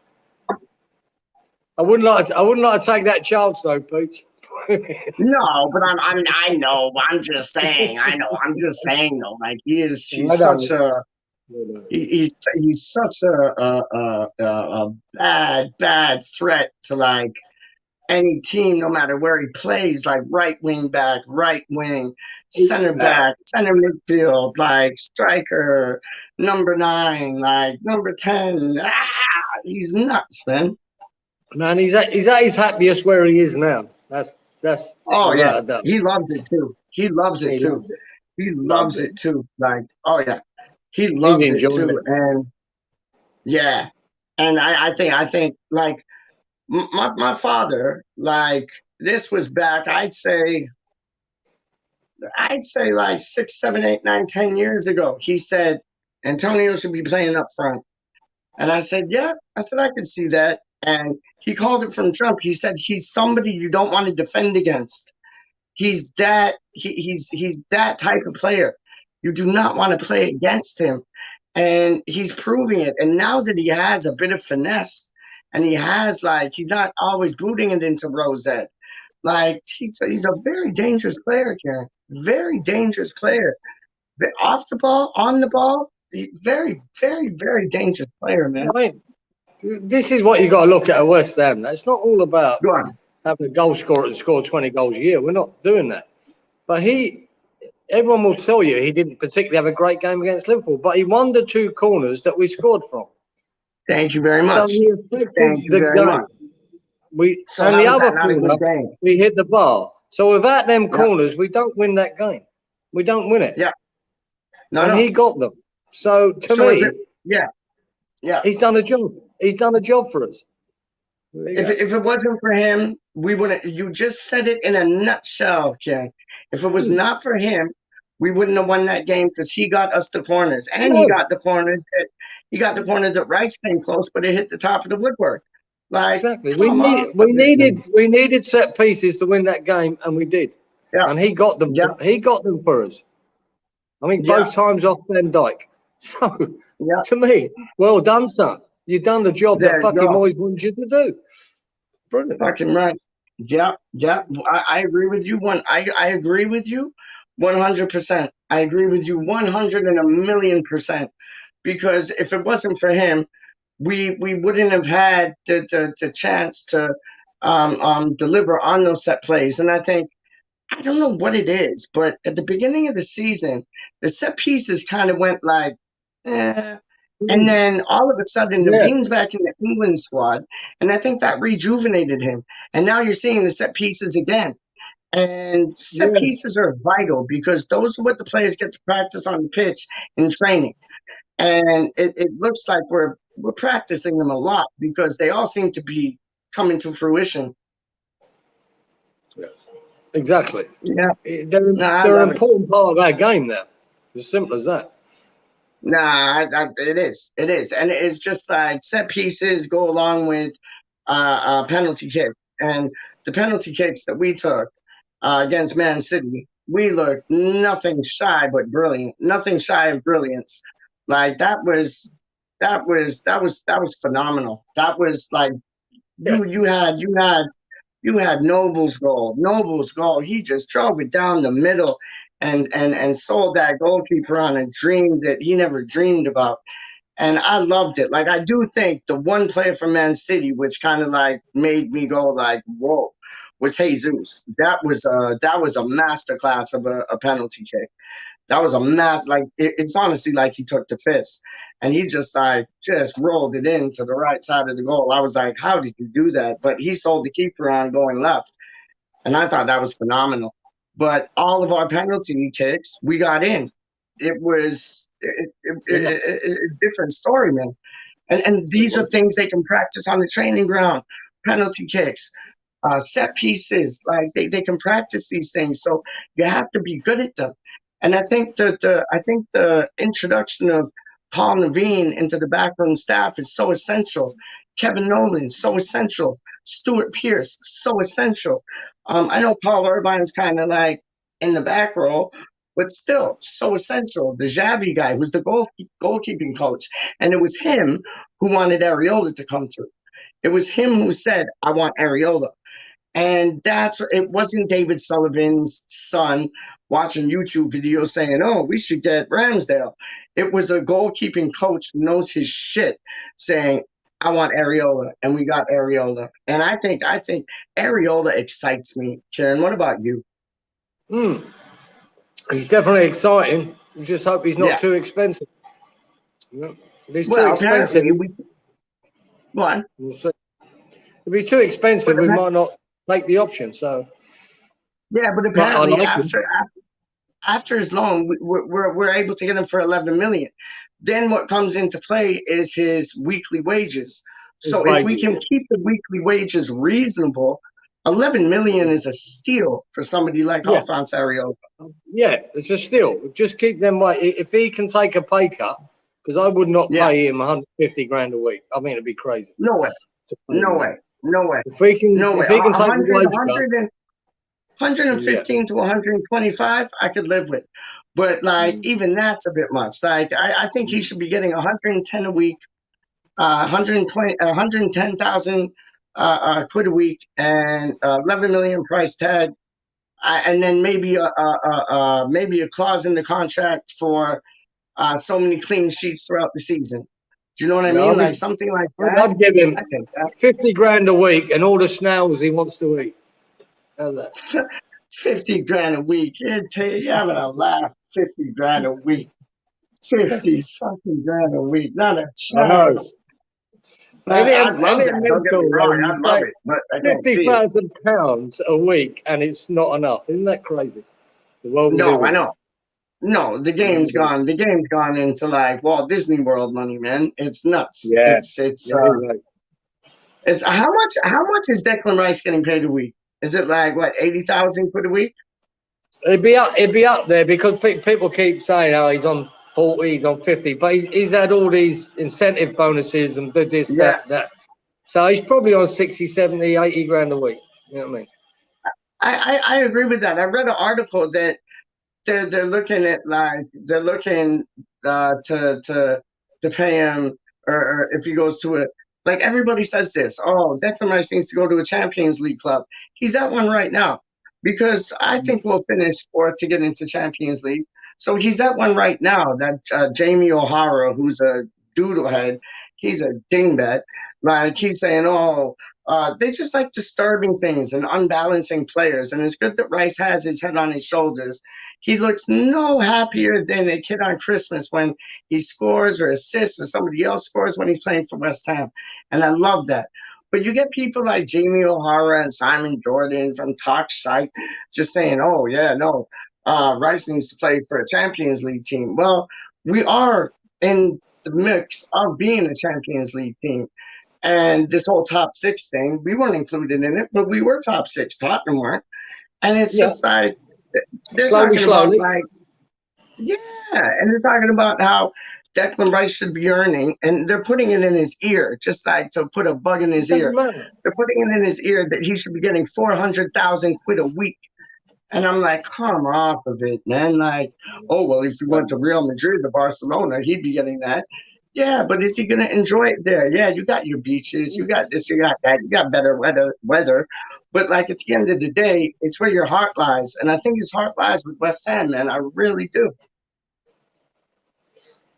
I wouldn't like to take that chance though, Pete. No, but I know. But I'm just saying. I know. I'm just saying though. Like he's such a bad threat to like any team, no matter where he plays. Like right wing back, right wing, center back, center midfield, like striker, number 9, like number 10. He's nuts, man. Man, he's at his happiest where he is now. That's. Oh yeah, he loves it too. He loves it too. He loves it too. Like, oh yeah, he loves it too. And yeah, and I think like my father, like this was back. I'd say like 6, 7, 8, 9, 10 years ago. He said Antonio should be playing up front, and I said, yeah. I said I could see that. And he called it from jump. He said he's somebody you don't want to defend against. He's that he's that type of player. You do not want to play against him. And he's proving it. And now that he has a bit of finesse and he has like he's not always booting it into Rosette. Like he's a very dangerous player, Karen. Very dangerous player. Off the ball, on the ball, very, very, very dangerous player, man. I mean, this is what you got to look at West Ham. It's not all about having a goal scorer and score 20 goals a year. We're not doing that. But everyone will tell you he didn't particularly have a great game against Liverpool, but he won the 2 corners that we scored from. Thank you very much. So he affected the game. And the other corner, we hit the bar. So without them corners, we don't win that game. We don't win it. Yeah. He got them. So to me, yeah, he's done a job. He's done a job for us. If it wasn't for him, we wouldn't. You just said it in a nutshell, Ken. If it was not for him, we wouldn't have won that game because he got us the corners, and he got the corners that Rice came close, but it hit the top of the woodwork. Like exactly, we needed set pieces to win that game, and we did. Yeah. And he got them. Yeah. He got them for us. I mean, both times off Van Dijk. So to me, well done, son. You've done the job that fucking Moyes wanted you to do. Brilliant. Fucking right. Yeah. I agree with you. I agree with you 100%. I agree with you 100,000,000%. Because if it wasn't for him, we wouldn't have had the chance to deliver on those set plays. And I think, I don't know what it is, but at the beginning of the season, the set pieces kind of went like, And then all of a sudden, Naveen's back in the England squad, and I think that rejuvenated him. And now you're seeing the set pieces again. And set pieces are vital because those are what the players get to practice on the pitch in training. And it looks like we're practicing them a lot because they all seem to be coming to fruition. Yeah. Exactly. Yeah. They're an important part of our game now. As simple as that. Nah, it is. It is. And it's just like set pieces go along with penalty kick. And the penalty kicks that we took against Man City, we looked nothing shy but brilliant. Nothing shy of brilliance. Like that was phenomenal. That was like you had Noble's goal. Noble's goal. He just drove it down the middle. And sold that goalkeeper on a dream that he never dreamed about. And he got it. And it was just like, man, And I loved it. Like, I do think the one player from Man City, which kind of like made me go like, whoa, was Jesus. That was a masterclass of a penalty kick. That was a like it's honestly like he took the fist and he just rolled it into the right side of the goal. I was like, how did you do that? But he sold the keeper on going left. And I thought that was phenomenal. But all of our penalty kicks, we got in. It was a different story, man. And these are things they can practice on the training ground. Penalty kicks, set pieces, like they can practice these things. So you have to be good at them. And I think the introduction of Paul Naveen into the backroom staff is so essential. Kevin Nolan, so essential. Stuart Pearce, so essential. I know Paul Irvine's kind of like in the back row, but still so essential. The Xavi guy, who's the goalkeeping coach, and it was him who wanted Areola to come through. It was him who said, "I want Areola." And it wasn't David Sullivan's son watching YouTube videos saying, "Oh, we should get Ramsdale." It was a goalkeeping coach who knows his shit saying, "I want Areola," and we got Areola. And I think Areola excites me. Karen, what about you? He's definitely exciting. We just hope he's not too expensive. If he's too expensive, we'll see. If he's too expensive, we might not take the option. So yeah, but apparently after his loan, we're able to get him for 11 million. Then what comes into play is his weekly wages. So if we can keep the weekly wages reasonable, 11 million is a steal for somebody like Alphonse Areola. Yeah, it's a steal. Just keep them right. If he can take a pay cut, because I would not pay him 150 grand a week. I mean, it'd be crazy. No way. No way. No way. If he can, no way. If he can take 115 to 125, I could live with. But like, even that's a bit much. Like, I think he should be getting 110 a week, 110,000 quid a week, and 11 million price tag, and then maybe a clause in the contract for so many clean sheets throughout the season. Do you know what I mean? Like something like that. I'd give him 50 grand a week and all the snails he wants to eat. How's that? 50 grand a week. You're having a laugh. 50 grand a week. 50 fucking grand a week. Not a chance. I love it. Don't get me wrong. I love it. But I don't see it. £50,000 a week and it's not enough. Isn't that crazy? No, I know. No, the game's gone. The game's gone into like Walt Disney World money, man. It's nuts. Yeah. It's how much is Declan Rice getting paid a week? Is it like what, 80,000 quid a week? It'd be up there because people keep saying, "Oh, he's on 40, he's on 50," but he's had all these incentive bonuses and this, that. So he's probably on 60, 70, 80 grand a week. You know what I mean? I agree with that. I read an article that they're looking at to pay him, or if he goes to it. Like everybody says this, oh, Declan Rice needs to go to a Champions League club. He's at one right now because I think we'll finish fourth to get into Champions League. So he's at one right now. That Jamie O'Hara, who's a doodlehead, he's a dingbat. Like he's saying, oh, they just like disturbing things and unbalancing players. And it's good that Rice has his head on his shoulders. He looks no happier than a kid on Christmas when he scores or assists or somebody else scores when he's playing for West Ham. And I love that. But you get people like Jamie O'Hara and Simon Jordan from Talk Site just saying, oh, yeah, no, Rice needs to play for a Champions League team. Well, we are in the mix of being a Champions League team. And this whole top six thing, we weren't included in it, but we were top six. Tottenham weren't. And it's just like, they're talking about like, and they're talking about how Declan Rice should be earning, and they're putting it in his ear, just like to put a bug in his ear. They're putting it in his ear that he should be getting 400,000 quid a week. And I'm like, come off of it, man. Like, oh, well, if he went to Real Madrid or Barcelona, he'd be getting that. Yeah, but is he going to enjoy it there? Yeah, you got your beaches, you got this, you got that, you got better weather. But like at the end of the day, it's where your heart lies. And I think his heart lies with West Ham, man. I really do.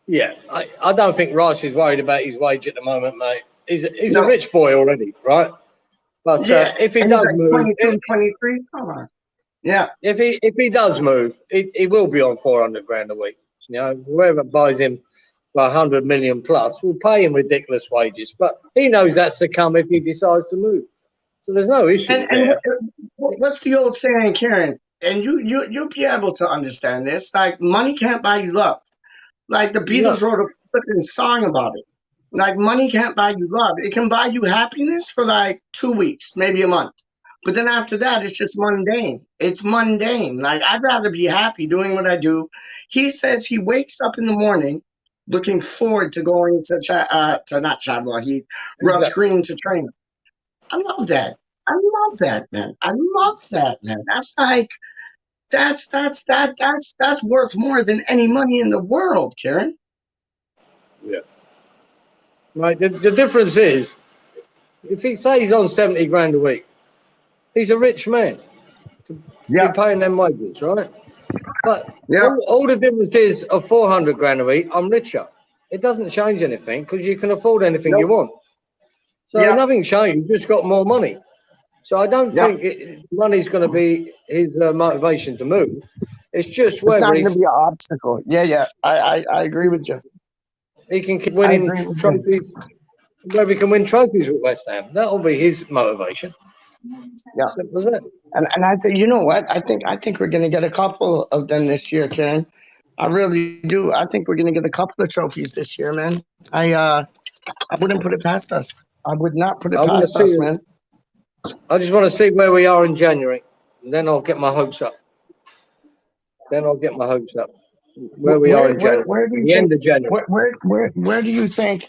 Yeah, I don't think Rice is worried about his wage at the moment, mate. He's No. a rich boy already, right? But Yeah, if he and he's does like move, 22, 23. Come on. Yeah. if he does move, he will be on 400 grand a week. You know, whoever buys him for 100 million plus will pay him ridiculous wages. But he knows that's to come if he decides to move. So there's no issues And there. what's the old saying, Karen? And you'll be able to understand this. Like, money can't buy you love. Like, the No. Beatles wrote a flipping song about it. Like, money can't buy you love. It can buy you happiness for like 2 weeks, maybe a month. But then after that, it's just mundane. It's mundane. Like, I'd rather be happy doing what I do. He says he wakes up in the morning looking forward to going to not Chadwell Heath, Rush Green to train. I love that. I love that, man. I love that, man. That's like that's worth more than any money in the world, Karen. Yeah. Right. The difference is, if he says he's on 70 grand a week, he's a rich man to be paying them wages, right? But all the difference is of 400 grand a week, I'm richer. It doesn't change anything because you can afford anything you want. So nothing changed. You just got more money. So I don't think money's going to be his motivation to move. It's just It's whether not going to be an obstacle. Yeah. I agree with you. he can keep winning trophies. Whether he can win trophies with West Ham, that'll be his motivation. Yeah. Simple as that. And I think, you know what? I think we're going to get a couple of them this year, Karen. I really do. I think we're going to get a couple of trophies this year, man. I wouldn't put it past us. I would not put it past us, man. I just want to see where we are in January, and then I'll get my hopes up. Where we are in January. Where do you the think, end of January. Where do you think?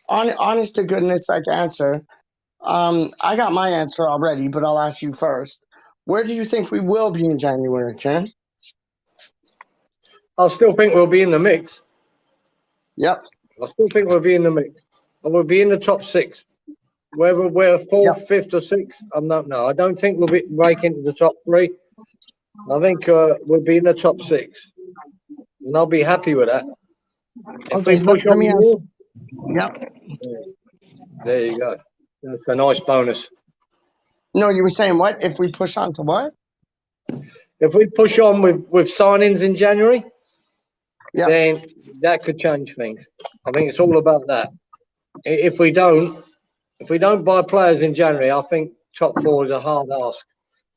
Honest to goodness, like answer. I got my answer already, but I'll ask you first. Where do you think we will be in January, Ken? I still think we'll be in the mix. Yep. I still think we'll be in the mix. And we'll be in the top six. Whether we're fourth, fifth, or sixth, I don't know. I don't think we'll break into the top three. I think we'll be in the top six. And I'll be happy with that. If we push on more, there you go. That's a nice bonus. No, you were saying what? If we push on to what? If we push on with signings in January, then that could change things. I think it's all about that. If we don't buy players in January, I think top four is a hard ask.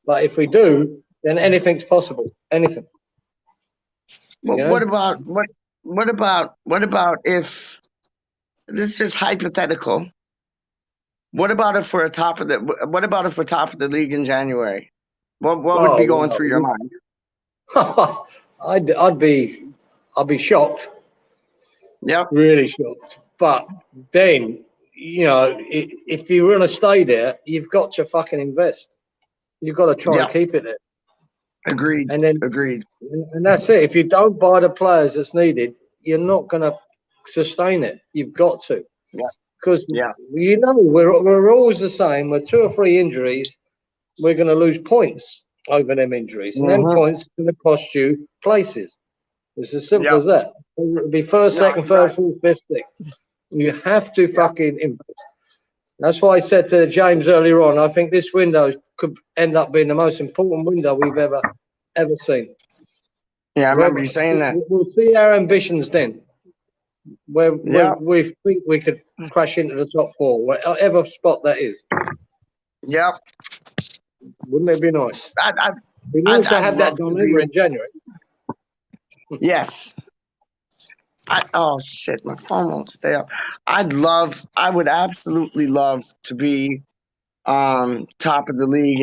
But if we do, then anything's possible. Anything. Well, You know? what about if this is hypothetical? What about if we're top of the league in January? What would be going through your mind? I'd be shocked. Yeah. Really shocked. But then, you know, if you're going to stay there, you've got to fucking invest. You've got to try and keep it there. Agreed. And then agreed. And that's it. If you don't buy the players that's needed, you're not going to sustain it. You've got to. Yeah. Because you know we're always the same. With 2 or 3 injuries, we're going to lose points over them injuries, and them points are going to cost you places. It's as simple as that. It'll be first, second, third, fourth, fifth, sixth. You have to fucking invest. That's why I said to James earlier on. I think this window could end up being the most important window we've ever seen. Yeah, I remember you saying that. We'll see our ambitions then. Where we think we could crash into the top 4, whatever spot that is. Yep. Wouldn't it be nice? We'd also have that done over in January. Yes. Oh shit, my phone won't stay up. I would absolutely love to be top of the league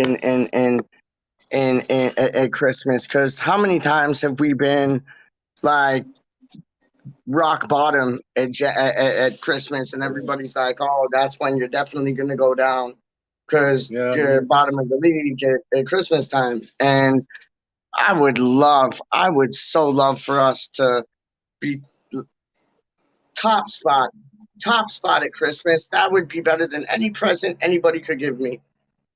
at Christmas, because how many times have we been like rock bottom at Christmas, and everybody's like, oh, that's when you're definitely going to go down because you're bottom of the league at Christmas time. And I would so love for us to be top spot at Christmas. That would be better than any present anybody could give me.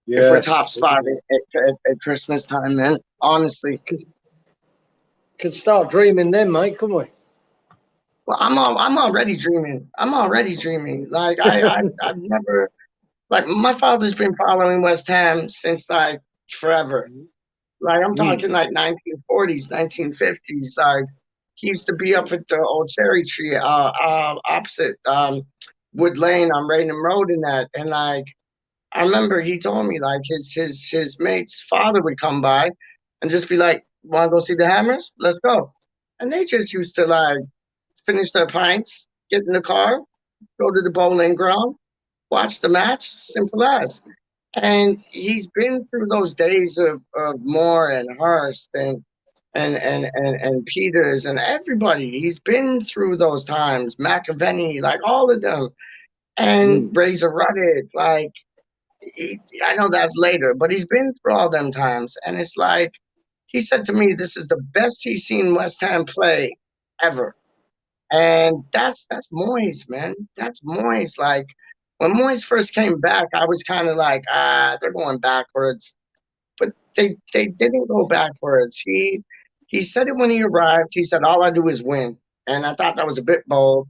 If we're top spot at Christmas time, man, honestly. Could start dreaming then, mate, couldn't we? Well, I'm already dreaming. I'm already dreaming. Like I've never, like, my father's been following West Ham since like forever. Like I'm talking like 1940s, 1950s. Like he used to be up at the old cherry tree opposite Wood Lane on Raynham Road and that. And like I remember he told me like his mate's father would come by and just be like, "Want to go see the Hammers? Let's go." And they just used to like finish their pints, get in the car, go to the bowling ground, watch the match, simple as. And he's been through those days of Moore and Hurst and Peters and everybody. He's been through those times, McAvenny, like all of them, and Razor Ruddock. Like I know that's later, but he's been through all them times, and it's like he said to me, "This is the best he's seen West Ham play ever." And that's Moyes, man. That's Moyes. Like when Moyes first came back, I was kind of like, they're going backwards. But they didn't go backwards. He said it when he arrived. He said, "All I do is win." And I thought that was a bit bold,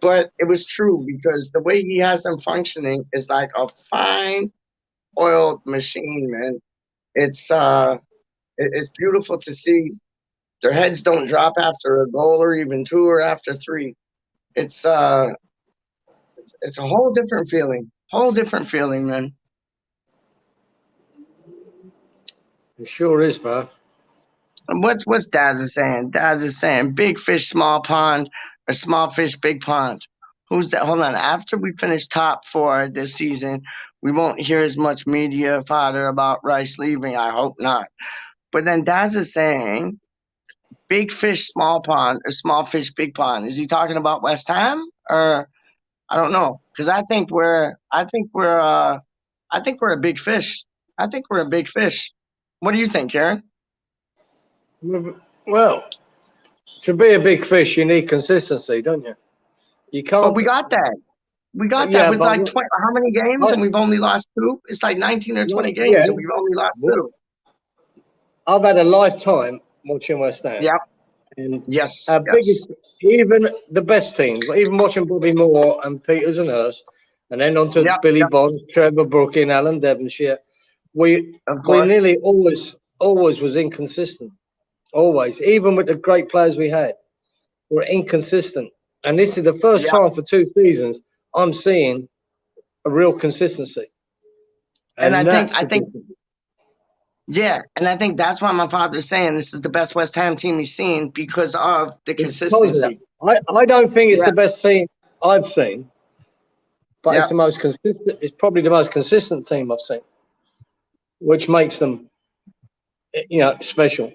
but it was true because the way he has them functioning is like a fine oiled machine, man. It's beautiful to see. Their heads don't drop after a goal or even two or after three. It's a whole different feeling. Whole different feeling, man. It sure is, bro. And what's Daz is saying? Daz is saying big fish, small pond, or small fish, big pond. Who's that? Hold on. After we finish top four this season, we won't hear as much media fodder about Rice leaving. I hope not. But then Daz is saying big fish, small pond, or small fish, big pond. Is he talking about West Ham or I don't know? Because I think we're a big fish. I think we're a big fish. What do you think, Karen? Well, to be a big fish, you need consistency, don't you? You can't. But we got that. We got that with like 20. How many games? And we've only lost two. It's like 19 or 20 games, and we've only lost two. I've had a lifetime watching West Ham. Yep. And yes. Our biggest, even the best teams, even watching Bobby Moore and Peters and Hurst, and then on to Billy Bonds, Trevor Brooking, Alan Devonshire, we nearly always was inconsistent. Always. Even with the great players we had, we're inconsistent. And this is the first time for 2 seasons I'm seeing a real consistency. And I think that's why my father's saying this is the best West Ham team he's seen because of the consistency. I don't think it's the best team I've seen, but it's the most consistent. It's probably the most consistent team I've seen, which makes them, special.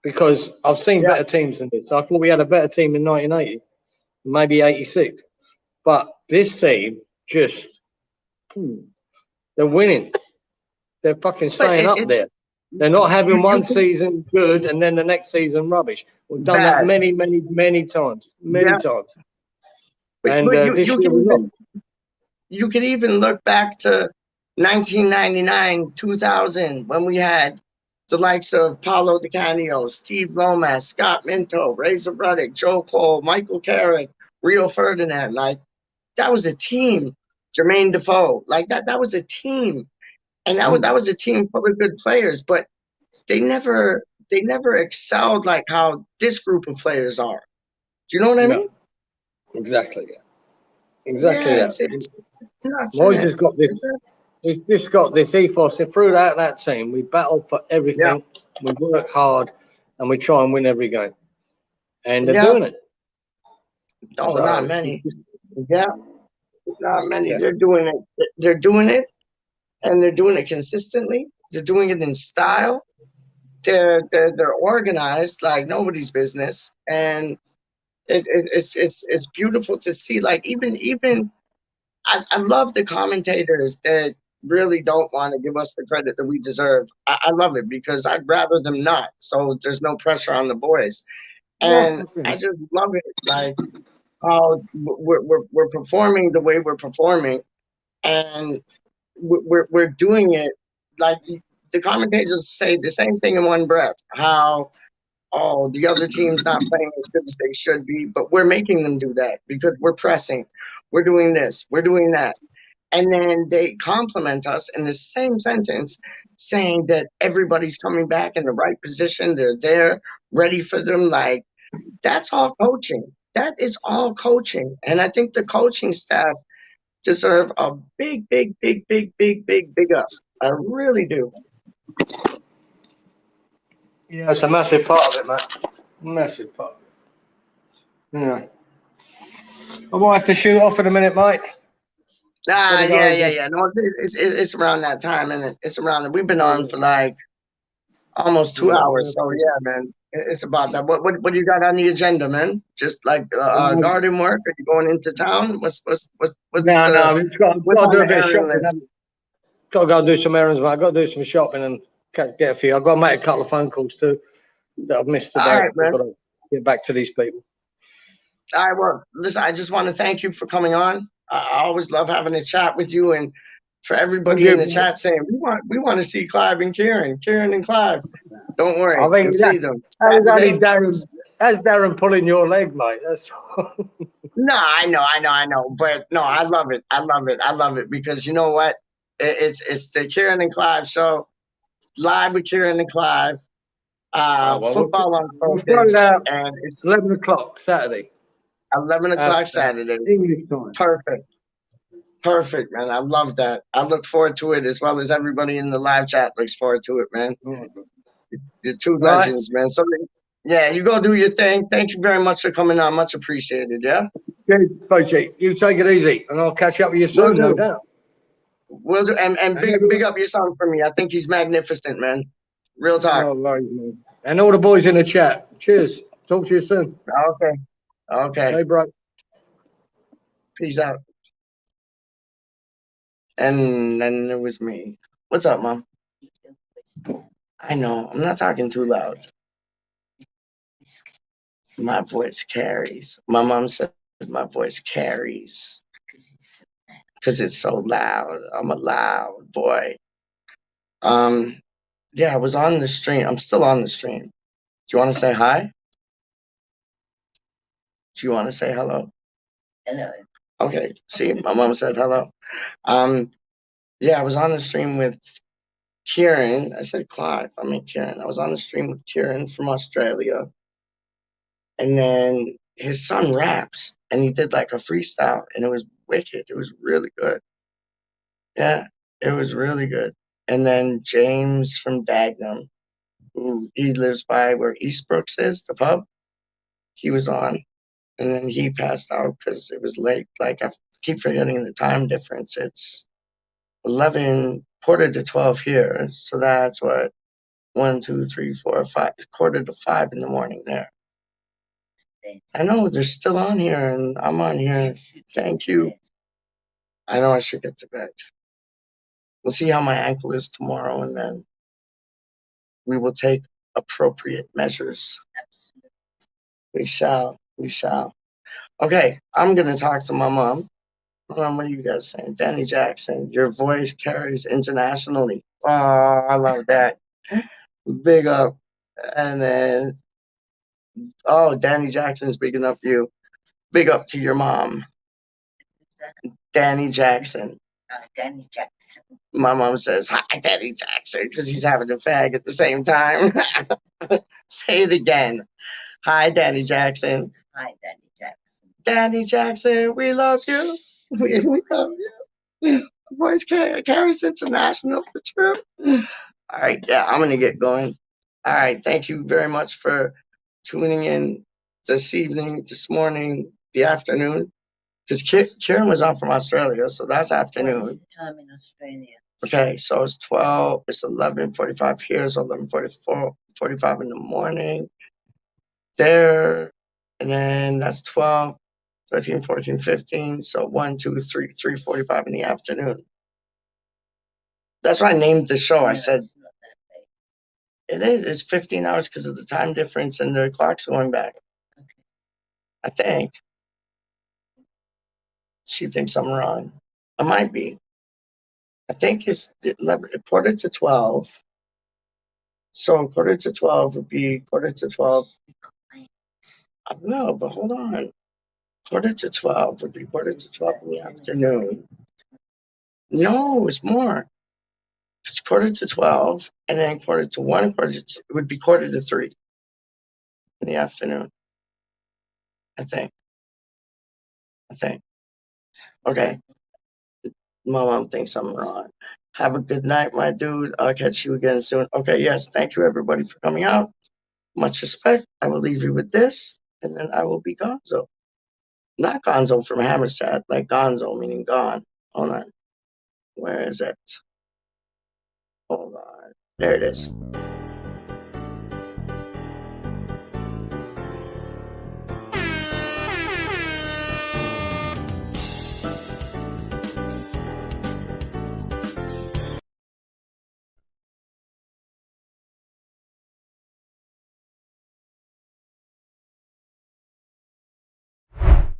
Because I've seen better teams than this. I thought we had a better team in 1980, maybe 86. But this team just, they're winning. They're fucking staying up there. They're not having one season good and then the next season rubbish. We've done that many, many, many times. Many times. And this year we're not. You could even look back to 1999, 2000, when we had the likes of Paulo Di Canio, Steve Lomas, Scott Minto, Razor Ruddock, Joe Cole, Michael Carrick, Rio Ferdinand. Like, that was a team. Jermaine Defoe. Like, that was a team. And that was a team full of good players. But they never excelled like how this group of players are. Do you know what I mean? Exactly, Exactly it's nuts, Moyes has got this. He's just got this ethos. Throughout that team, we battle for everything. We work hard, and we try and win every game. And they're doing it. Oh, not many. Not many. They're doing it. They're doing it, and they're doing it consistently. They're doing it in style. They're organized like nobody's business, and it's beautiful to see. Like even I love the commentators that really don't want to give us the credit that we deserve. I love it because I'd rather them not. So there's no pressure on the boys, and I just love it. Like how we're performing the way we're performing, and we're doing it like the commentators say the same thing in one breath. How oh, the other team's not playing as good as they should be, but we're making them do that because we're pressing. We're doing this. We're doing that. And then they compliment us in the same sentence, saying that everybody's coming back in the right position. They're there, ready for them. Like, that's all coaching. That is all coaching. And I think the coaching staff deserve a big, big, big, big, big, big, big up. I really do. Yeah, it's a massive part of it, mate. Massive part. Yeah. I might have to shoot off in a minute, mate. Yeah. No, it's around that time, and it's around. We've been on for like almost 2 hours. So yeah, man, it's about that. What do you got on the agenda, man? Just like garden work? Are you going into town? What's No, I've got to do a bit of shopping. list? Got to go and do some errands, mate. I've got to do some shopping and get a few. I've got to make a couple of phone calls too that I've missed today. All right, man. I've got to get back to these people. All right, well, listen, I just want to thank you for coming on. I always love having a chat with you, and for everybody in the chat saying we want to see Clive and Kieran and Clive. Don't worry, I think you'll see them. That's Darren pulling your leg, mate. That's No, I know, but no, I love it because you know what? It's the Kieran and Clive show, live with Kieran and Clive. Football on Focus, and it's 11 o'clock Saturday. 11 o'clock Saturday. English time. Perfect, man. I love that. I look forward to it as well as everybody in the live chat looks forward to it, man. You're two legends, man. So, yeah, you go do your thing. Thank you very much for coming on. Much appreciated, yeah? Good, Poachy. You take it easy, and I'll catch up with you soon, no doubt. We'll do. And big up your son for me. I think he's magnificent, man. Real talk. Oh, right, man. And all the boys in the chat. Cheers. Talk to you soon. Okay. Hey, bro. Peace out. And then there was me. What's up, Mom? I know. I'm not talking too loud. My voice carries. My mom said my voice carries. Because it's so loud. I'm a loud boy. Yeah, I was on the stream. I'm still on the stream. Do you want to say hi? Do you want to say hello? Hello. Okay. See, my mom said hello. Yeah, I was on the stream with Kieran. I said Clive. I mean Kieran. I was on the stream with Kieran from Australia. And then his son raps and he did like a freestyle and it was wicked. It was really good. Yeah, it was really good. And then James from Dagenham, who he lives by where Eastbrooks is, the pub, he was on. And then he passed out because it was late. Like I keep forgetting the time difference. It's 11, quarter to 12 here. So that's what, 1, 2, 3, 4, 5, quarter to 5 in the morning there. I know they're still on here and I'm on here. Thank you. I know I should get to bed. We'll see how my ankle is tomorrow and then we will take appropriate measures. We shall. Okay, I'm going to talk to my mom. Hold on, what are you guys saying? Danny Jackson, your voice carries internationally. Oh, I love that. Big up. And then, oh, Danny Jackson's bigging up you. Big up to your mom. Danny Jackson. Danny Jackson. My mom says, hi, Danny Jackson, because he's having a fag at the same time. Say it again. Hi, Danny Jackson. Hi, Danny Jackson. Danny Jackson, we love you. We love you. Voice carries international for true. All right, yeah, I'm going to get going. All right, thank you very much for tuning in this evening, this morning, the afternoon. Because Kieran was on from Australia, so that's afternoon. What's the time in Australia? Okay, so it's 12, it's 11:45 here, so 11:45 in the morning. There, and then that's 12, 13, 14, 15, so 1, 2, 3, 3:45 in the afternoon. That's why I named the show. I said, it's 15 hours because of the time difference and the clock's going back. Okay. I think. She thinks I'm wrong. I might be. I think it's 11, quarter to 12. So 11:45 would be 11:45. I know, but hold on. 11:45 would be 11:45 in the afternoon. No, it's more. It's 11:45, and then 1:45, it would be 2:45 in the afternoon. I think. Okay. My mom thinks I'm wrong. Have a good night, my dude. I'll catch you again soon. Okay, yes. Thank you, everybody, for coming out. Much respect. I will leave you with this, and then I will be Gonzo. Not Gonzo from Hammerstead, like Gonzo, meaning gone. Hold on. Where is it? Hold on. There it is.